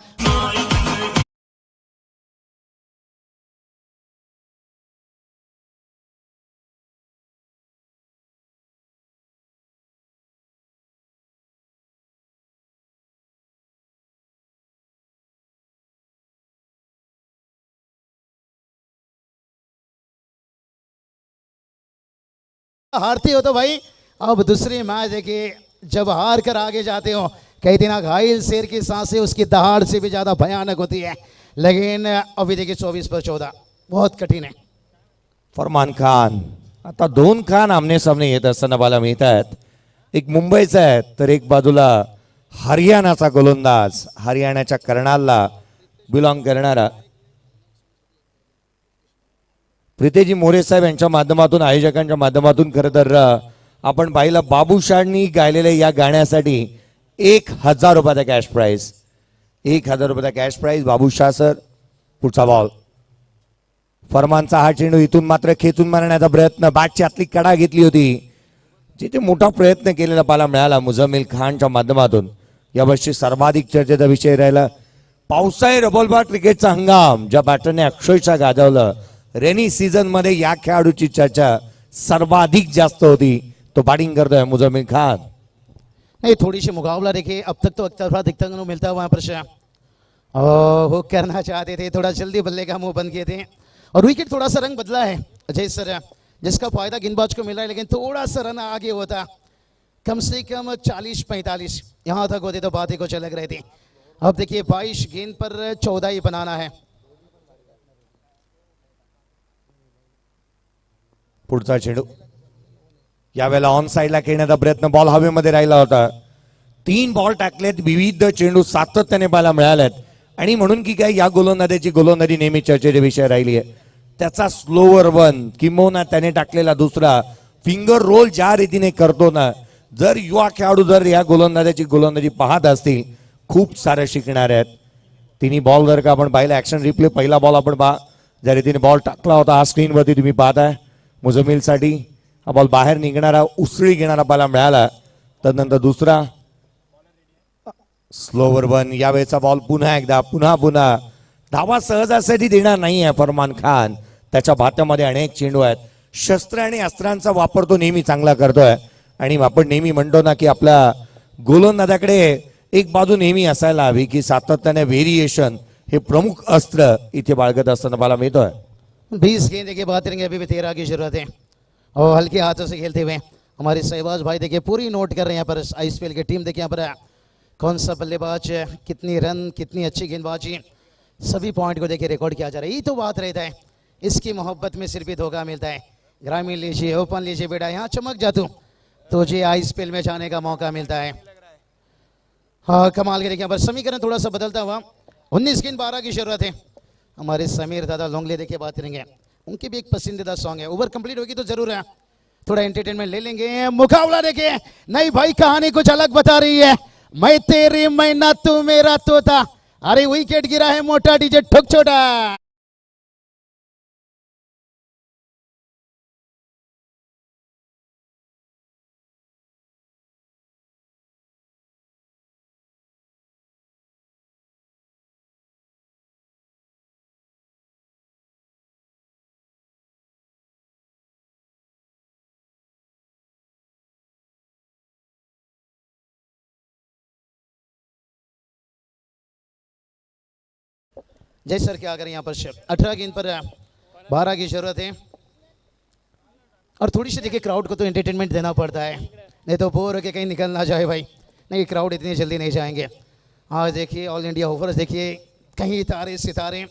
हारते हो तो भाई अब दूसरी मैच देखिए, जब हार कर आगे जाते हो कहते ना घायल शेर की सांसें उसकी दहाड़ से भी ज्यादा भयानक होती है, लेकिन अभी देखिए 24/14 बहुत कठिन है. फरमान खान, आता दोन खान आमने सामने येत असताना पाहायला मिळत आहेत. एक मुंबईचा आहे तर एक बाजूला हरियाणाचा गोलंदाज, हरियाणाच्या कर्नालला बिलॉंग करणारा प्रितेजी मोरे साहेब यांच्या माध्यमातून, आयोजकांच्या माध्यमातून खरं तर आपण पाहिलं बाबूशांनी गायलेल्या या गाण्यासाठी 1,000 रुपयाचा कॅश प्राइज, 1,000 रुपयाचा कॅश प्राइज. बाबूशाह सर, पुढचा बॉल. फरमानचा हा चेंडू इथून मात्र खेचून मारण्याचा प्रयत्न, बॅटची आतली कडा घेतली होती, जिथे मोठा प्रयत्न केलेला पाहायला मिळाला मुझम्मिल खानच्या माध्यमातून. यावर्षी सर्वाधिक चर्चेचा विषय राहिला पावसाळी रबलबार क्रिकेटचा हंगाम, ज्या बॅटरने अक्षरशः गाजवलं. रेनी सीझन मध्ये या खेळाडूची चर्चा सर्वाधिक जास्त होती. तो बॅटिंग करतोय मुझम्मिल खान. नहीं, थोड़ी सी मुकाबला देखिए, अब तक तो अक्तरफा दिखता मिलता हुआ पर वो करना चाहते थे, थोड़ा जल्दी बल्ले का मुंह बंद किए थे और विकेट थोड़ा सा रंग बदला है अजय सर, जिसका फायदा गेंदबाज को मिला है, लेकिन थोड़ा सा रन आगे होता, कम से कम 40-45 यहाँ तक होते तो बात ही कुछ अलग रहती. अब देखिए 22 गेंद पर 14 ही बनाना है. पुढचा चेंडू यावेळेला ऑन साइडला खेळण्याचा प्रयत्न, बॉल हवेमध्ये राहिला होता. 3 बॉल टाकलेत, विविध चेंडू सातत्याने पाहायला मिळालेत आणि म्हणून की काय या गोलंदाजाची गोलंदाजी नेहमी चर्चेचा विषय राहिली आहे. त्याचा स्लोवर वन किंबहुना त्याने टाकलेला दुसरा फिंगर रोल ज्या रीतीने करतो ना, जर युवा खेळाडू जर या गोलंदाजाची गोलंदाजी पाहत असतील खूप सारे शिकणार आहेत. तिन्ही बॉल जर का आपण पाहिलं ऍक्शन रिप्ले, पहिला बॉल आपण पहा ज्या रीतीने बॉल टाकला होता, हा स्क्रीनवरती तुम्ही पाहताय मुझम्मिलसाठी. हा बॉल बाहेर निघणारा, उसळी घेणारा पाहायला मिळाला. त्यानंतर दुसरा स्लोवर वन, यावेळेचा बॉल पुन्हा एकदा पुन्हा धावा सहजासाठी देणार नाही आहे फरमान खान. त्याच्या भात्यामध्ये अनेक चेंडू आहेत, शस्त्र आणि अस्त्रांचा वापर तो नेहमी चांगला करतोय आणि आपण नेहमी म्हणतो ना की आपल्या गोलंदाजाकडे एक बाजू नेहमी असायला हवी की सातत्याने व्हेरिएशन हे प्रमुख अस्त्र इथे बाळगत असताना मला मिळतोय. 20 गेंद के बाद अभी भी 13 की जरूरत है और हल्के हाथों से खेलते हुए हमारे सहबाज भाई देखिए पूरी नोट कर रहे हैं यहाँ पर आईएसपीएल की टीम. देखिए यहाँ पर कौन सा बल्लेबाज, कितनी रन, कितनी अच्छी गेंदबाजी, सभी पॉइंट को देखिए रिकॉर्ड किया जा रहा है. यही तो बात रहता है, इसकी मोहब्बत में सिर्फ ही धोखा मिलता है. ग्रामीण लीजिए, ओपन लीजिए बेटा, यहाँ चमक जा तो जी आईएसपीएल में जाने का मौका मिलता है. हाँ, कमाल के देखिए यहाँ पर समीकरण थोड़ा सा बदलता हुआ. 19 गेंद 12 की जरूरत है. हमारे समीर दादा लोंगले देखिए बात करेंगे, उनकी भी एक पसंदीदा सॉन्ग है. ओवर कंप्लीट होगी तो जरूर है, थोड़ा एंटरटेनमेंट ले लेंगे. मुकाबला देखिए, नहीं भाई कहानी कुछ अलग बता रही है. मैं तेरी मैना तू मेरा तोता, अरे विकेट गिरा है मोटा डीजे ठोक छोटा. जय सर क्या करें यहाँ पर 18 गेंद पर 12 की जरूरत है और थोड़ी सी देखिए क्राउड को तो एंटरटेनमेंट देना पड़ता है, नहीं तो बोर होके कहीं निकल ना जाए भाई. नहीं, क्राउड इतनी जल्दी नहीं जाएंगे. आज देखिए ऑल इंडिया ओवर्स देखिए, कहीं तारे सितारे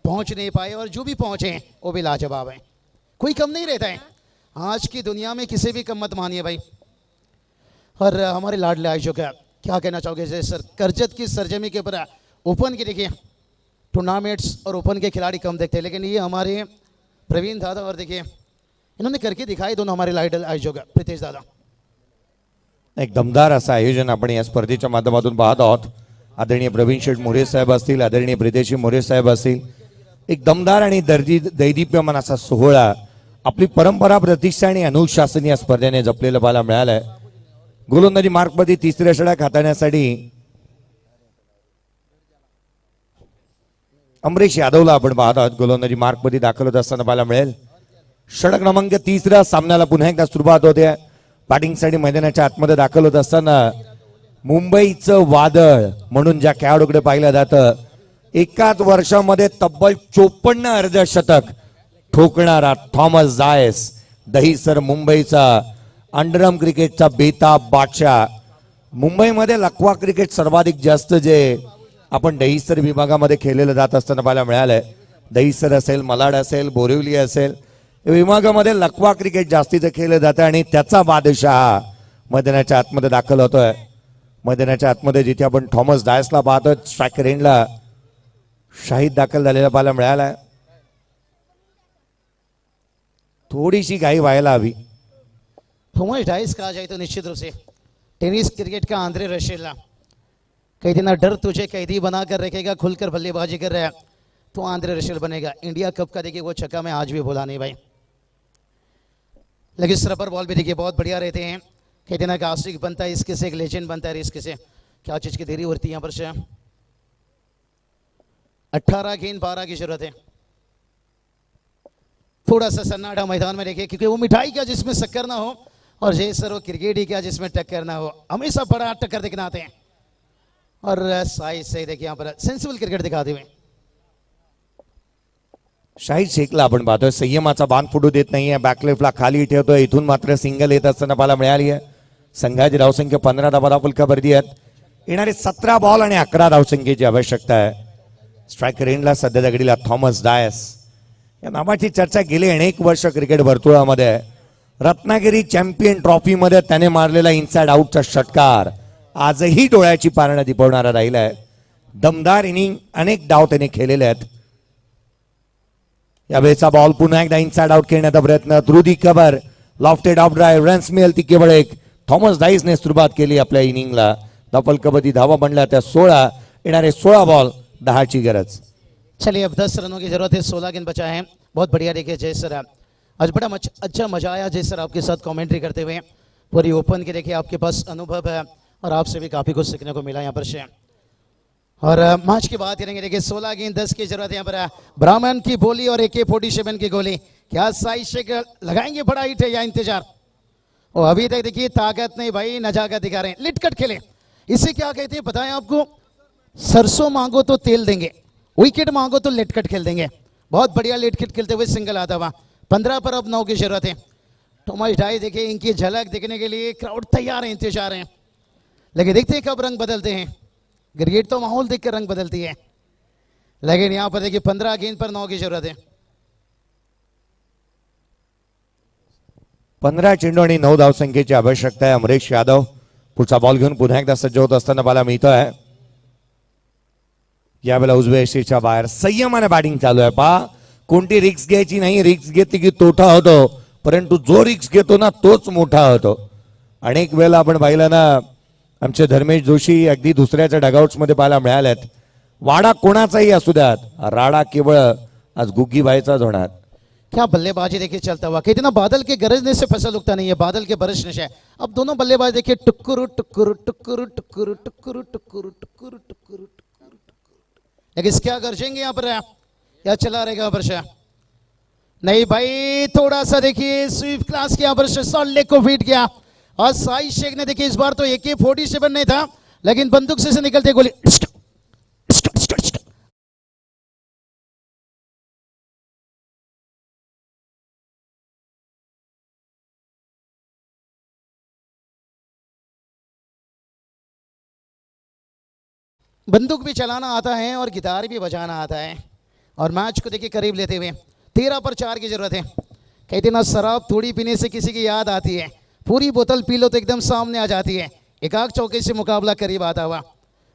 पहुंच नहीं पाए और जो भी पहुंचे वो भी लाजवाब है. कोई कम नहीं रहता है आज की दुनिया में, किसी भी कम मत मानिए भाई. और हमारे लाडले आयोजक का क्या कहना चाहोगे जय सर, करजत की सरजमी के ऊपर ओपन की देखिए टूर्नामेंट्स और ओपन के खिलाड़ी कम देखते हैं, लेकिन ये हमारे प्रवीण दादा और देखिए इन्होंने करके दिखाई, दोनों हमारे लाइडल आयोजक प्रितेश दादा. एक दमदार असं आयोजन आपण या स्पर्धेच्या माध्यमातून पाहत आहोत. आदरणीय प्रवीण शेठ मोरे साहेब असतील, आदरणीय प्रितेश मोरे साहेब असतील, एक दमदार आणि दैदिप्यमान असा सोहळा, आपली परंपरा, प्रतिष्ठा आणि अनुशासन या स्पर्धेने जपलेलं पाहायला मिळालंय. गोलंदाजी मार्कमध्ये तिसऱ्या षटक हाताळण्यासाठी अमरीश यादवला आपण पाहत आहोत गोलंदाजी मार्कमध्ये दाखल होत असताना पाहायला मिळेल. षटक क्रमांक 3 सामन्याला पुन्हा एकदा सुरुवात होते. बॅटिंगसाठी मैदानाच्या आतमध्ये दाखल होत असताना मुंबईचं वादळ म्हणून ज्या खेळाडूकडे पाहिलं जातं, एकाच वर्षामध्ये तब्बल 54 अर्धशतक ठोकणारा थॉमस जायस दहीसर मुंबईचा अंडरम क्रिकेटचा बेताब बादशाह. मुंबईमध्ये लकवा क्रिकेट सर्वाधिक जास्त जे आपण दहीसर विभागामध्ये खेळलेलं जात असताना पाहायला मिळालंय. दहीसर असेल, मलाड असेल, बोरिवली असेल, या विभागामध्ये लकवा क्रिकेट जास्तीचं खेळलं जातं आणि त्याचा बादशाह मैदानाच्या आतमध्ये दाखल होतोय. मैदानाच्या आतमध्ये जिथे आपण थॉमस डायसला पाहतो, स्ट्रायकर एंडला शाहिद दाखल झालेला पाहायला मिळाला. थोडीशी घाई व्हायला हवी. थॉमस डाइस कहा जाए तो निश्चित रूप से टेनिस क्रिकेट का आंद्रे रशील. कई दिन डर तुझे कैदी बनाकर रखेगा, खुलकर बल्लेबाजी कर रहा है तो आंद्रे रशील बनेगा. इंडिया कप का देखिए वो छक्का मैं आज भी भूला नहीं भाई. लेकिन रबर बॉल भी देखिए बहुत बढ़िया रहते हैं. कई दिन का आशिक बनता है इसके से, एक लेजेंड बनता है इसके से. क्या चीज की देरी होती है यहाँ पर से. 18 गेंद 12 की जरूरत है. थोड़ा सा सन्नाटा मैदान में देखिए, क्योंकि वो मिठाई क्या जिसमें शक्कर ना हो और जय सर वो क्रिकेट ही क्या जिसमें टक्कर ना हो. हमेशा बड़ा टक्कर दिखना आते हैं और साइज से देखिए यहाँ पर सेंसिबल क्रिकेट दिखाते हुए. शाहिद शेखला आपण पाहतोय, संयमाचा बांध फुटू देत नाहीये. बॅकलेफ्टला खाली ठेवतोय. इथून मात्र सिंगल येत असताना पाहायला मिळाली आहे. संघाची धावसंख्या 15 धावा फुलकावरती आहेत. येणारे 17 बॉल आणि 11 धावसंख्येची आवश्यकता आहे. स्ट्रायकर एंडला सध्या घडीला थॉमस डायस या नावाची चर्चा गेली अनेक वर्ष क्रिकेट वर्तुळामध्ये आहे. रत्नागिरी चॅम्पियन ट्रॉफी मध्ये त्याने मारलेला इनसाइड आउटचा षटकार आजही डोळ्याची पारणं दिपवणारा राहिलाय. दमदार इनिंग, अनेक डाव त्याने खेळलेले आहेत. यावेळेचा बॉल पुन्हा एकदा इनसाइड आउट खेळण्याचा प्रयत्न through the cover, lofted of drive, runs मिळेल ती केवळ एक. थॉमस डाईसने सुरुवात केली आपल्या इनिंगला. धपल कबड्डी धावा बनल्या त्या 16. येणारे 16 बॉल 10 ची गरज. चलिए अब 10 रनों की जरूरत है. 16 गेंद बचा है. बहुत बढ़िया देखिए जय सर, आज बड़ा अच्छा मजा आया जय सर आपके साथ कमेंट्री करते हुए. पूरी ओपन के देखिए आपके पास अनुभव है और आपसे भी काफी कुछ सीखने को मिला यहाँ पर से. और मैच की बात करेंगे देखिए 16 गेंद 10 की जरूरत है यहाँ पर. ब्राह्मण की बोली और AK-47 की गोली. क्या साइज शेख लगाएंगे बड़ा हिट है या इंतजार. और अभी तक देखिए ताकत नहीं भाई, नजाकत दिखा रहे हैं. लिटकट खेले, इसे क्या कहते हैं बताएं आपको. सरसों मांगो तो तेल देंगे, विकेट मांगो तो लिटकट खेल देंगे. बहुत बढ़िया लिटकट खेलते हुए सिंगल आता हुआ. 15 पर अब 9 की जरूरत है. थॉमस डाइस देखिए इनकी झलक देखने के लिए क्राउड तैयार है, इंतजार है. लेकिन देखते हैं कब रंग बदलते हैं. क्रिकेट तो माहौल देख कर रंग बदलती है. लेकिन यहां पर देखिए 15 गेंद पर 9 की जरूरत है. 15 चेंडू आणि 9 धावसंख्येची आवश्यकता आहे. अमरेश यादव पुढचा बॉल घेऊन पुन्हा एकदा सज्ज होत असताना पाहायला मिळतोय. यावेळेला उजव्या यष्टीच्या बाहेर संयमाने बॅटिंग चालू आहे. पहा कोणती रिक्स घ्यायची नाही. रिक्स घेतली की तोटा होतो, परंतु जो रिक्स घेतो ना तोच मोठा होतो. अनेक वेळेला आपण पाहिलं ना, आमचे धर्मेश जोशी अगदी दुसऱ्याच्या डगआउट्स मध्ये पाहायला मिळाल्यात. वाडा कोणाचाही असू द्यात, राडा केवळ आज गुग्गी बाईचाच होणार. क्या बल्लेबाजी देखिए चलता हुआ. कहते ना बादल के गरजने से फसल उगता नहीं है, बादल के बरसने से. अब दोनों बल्लेबाज देखिए टुकुरु टुकुरु टुकुरु टुकुरु टुकुरु टुकुरु टुकुरु टुकुरु. लेकिन क्या गरजेंगे यहाँ पर या चला रहेगा वर्ष. नहीं भाई, थोड़ा सा देखिए स्वीप क्लास के यहाँ पर शॉट लेग को फीट किया. और साई शेख ने देखिए इस बार तो AK-47 नहीं था, लेकिन बंदूक से निकलते गोली. बंदूक भी चलाना आता है और गिटार भी बजाना आता है. और मैच को देखिए करीब लेते हुए 13 पर 4 की जरूरत है. कहते ना शराब थोड़ी पीने से किसी की याद आती है, पूरी बोतल पी लो तो एकदम सामने आ जाती है. एकाक चौके से मुकाबला करीब आता हुआ.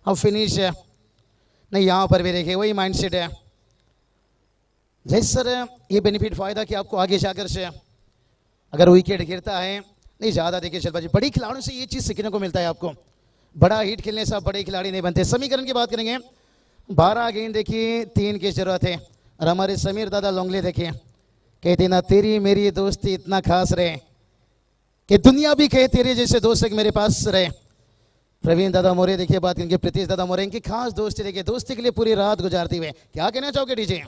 अब फिनिश है नहीं, यहाँ पर भी देखिए वही माइंडसेट है. जय सर ये बेनिफिट फायदा कि आपको आगे जाकर से अगर विकेट गिरता है नहीं ज़्यादा देखिए चलबाजी. बड़ी खिलाड़ियों से ये चीज़ सीखने को मिलता है आपको. बड़ा हिट खेलने से आप बड़े खिलाड़ी नहीं बनते. समीकरण की बात करेंगे 12 गेंद देखिए 3 की जरूरत है. और हमारे समीर दादा लोंगले देखिए कहते ना तेरी मेरी दोस्ती इतना खास रहे कि दुनिया भी कहे तेरे जैसे दोस्त एक मेरे पास रहे. प्रवीण दादा मोरे देखिए बात करेंगे प्रीतिश दादा मोरे, इनकी खास दोस्ती देखिए, दोस्ती के लिए पूरी रात गुजारती हुए. क्या कहना चाहोगे डीजे.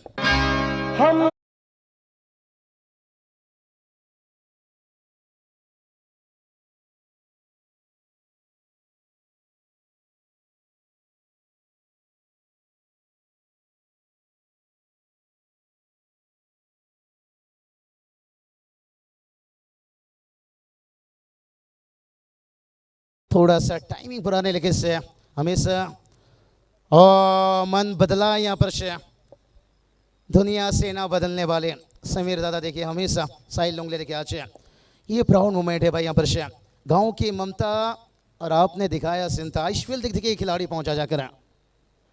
थोड़ा सा टाइमिंग पुराने लेके से हमेशा और मन बदला यहाँ पर से दुनिया से ना बदलने वाले समीर दादा देखिए हमेशा साहिल लोंगले लेके आचे। ये प्राउड मोमेंट है भाई यहाँ पर से गांव की ममता और आपने दिखाया चिंता आइसफील्ड दिख के खिलाड़ी पहुंचा जाकर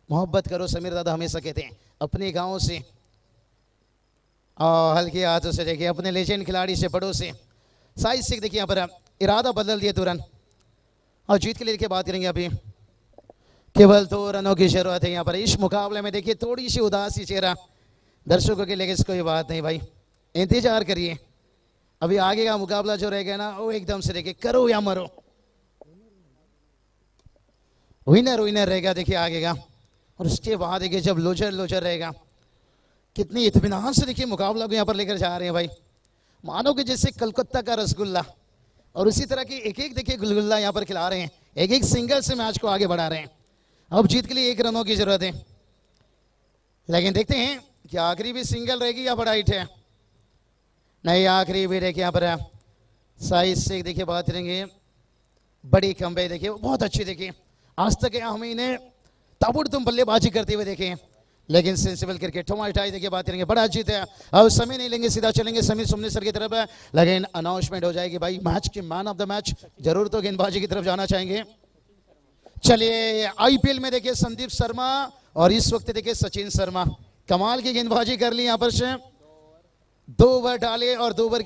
मोहब्बत करो समीर दादा हमेशा कहते हैं अपने गांव से और हल्के हाथों से देखिए अपने लेजेंड खिलाड़ी से बड़ों से साइज से देखिए यहाँ पर इरादा बदल दिए तुरंत और जीत के लिए देखिए बात करेंगे अभी केवल 2 रनों की जरूरत है यहाँ पर इस मुकाबले में देखिए थोड़ी सी उदासी चेहरा दर्शकों के लिए कोई बात नहीं भाई इंतजार करिए अभी आगे का मुकाबला जो रहेगा ना वो एकदम से देखिए करो या मरो विनर विनर रहेगा देखिए आगे का और उसके बाद देखिए जब लोचर लोचर रहेगा कितनी इत्मीनान से देखिए मुकाबला को यहाँ पर लेकर जा रहे हैं भाई मानो कि जैसे कलकत्ता का रसगुल्ला और उसी तरह की एक एक देखिए गुलगुल्ला यहाँ पर खिला रहे हैं एक एक सिंगल से मैच को आगे बढ़ा रहे हैं अब जीत के लिए 1 रनों की जरूरत है लेकिन देखते हैं कि आखिरी भी सिंगल रहेगी या बड़ा हिट है नहीं आखिरी भी देखिए यहाँ पर साइज से देखिए बात करेंगे बड़ी कम्बे देखिए बहुत अच्छी देखिए आज तक हमें इन्हें ताबड़तोड़ बल्लेबाजी करते हुए देखे लेकिन सेंसिबल क्रिकेट हटाई देखिए बात करेंगे बड़ा जीत है अब समय नहीं लेंगे सीधा चलेंगे समीर सुमने सर की तरफ है लेकिन अनाउंसमेंट हो जाएगी भाई match K man of the match जरूर तो गेंदबाजी की तरफ जाना चाहेंगे चलिए आईपीएल में देखिए संदीप शर्मा और इस वक्त देखिए सचिन शर्मा कमाल की गेंदबाजी कर ली यहाँ पर से 2 ओवर डाले और 2 ओवर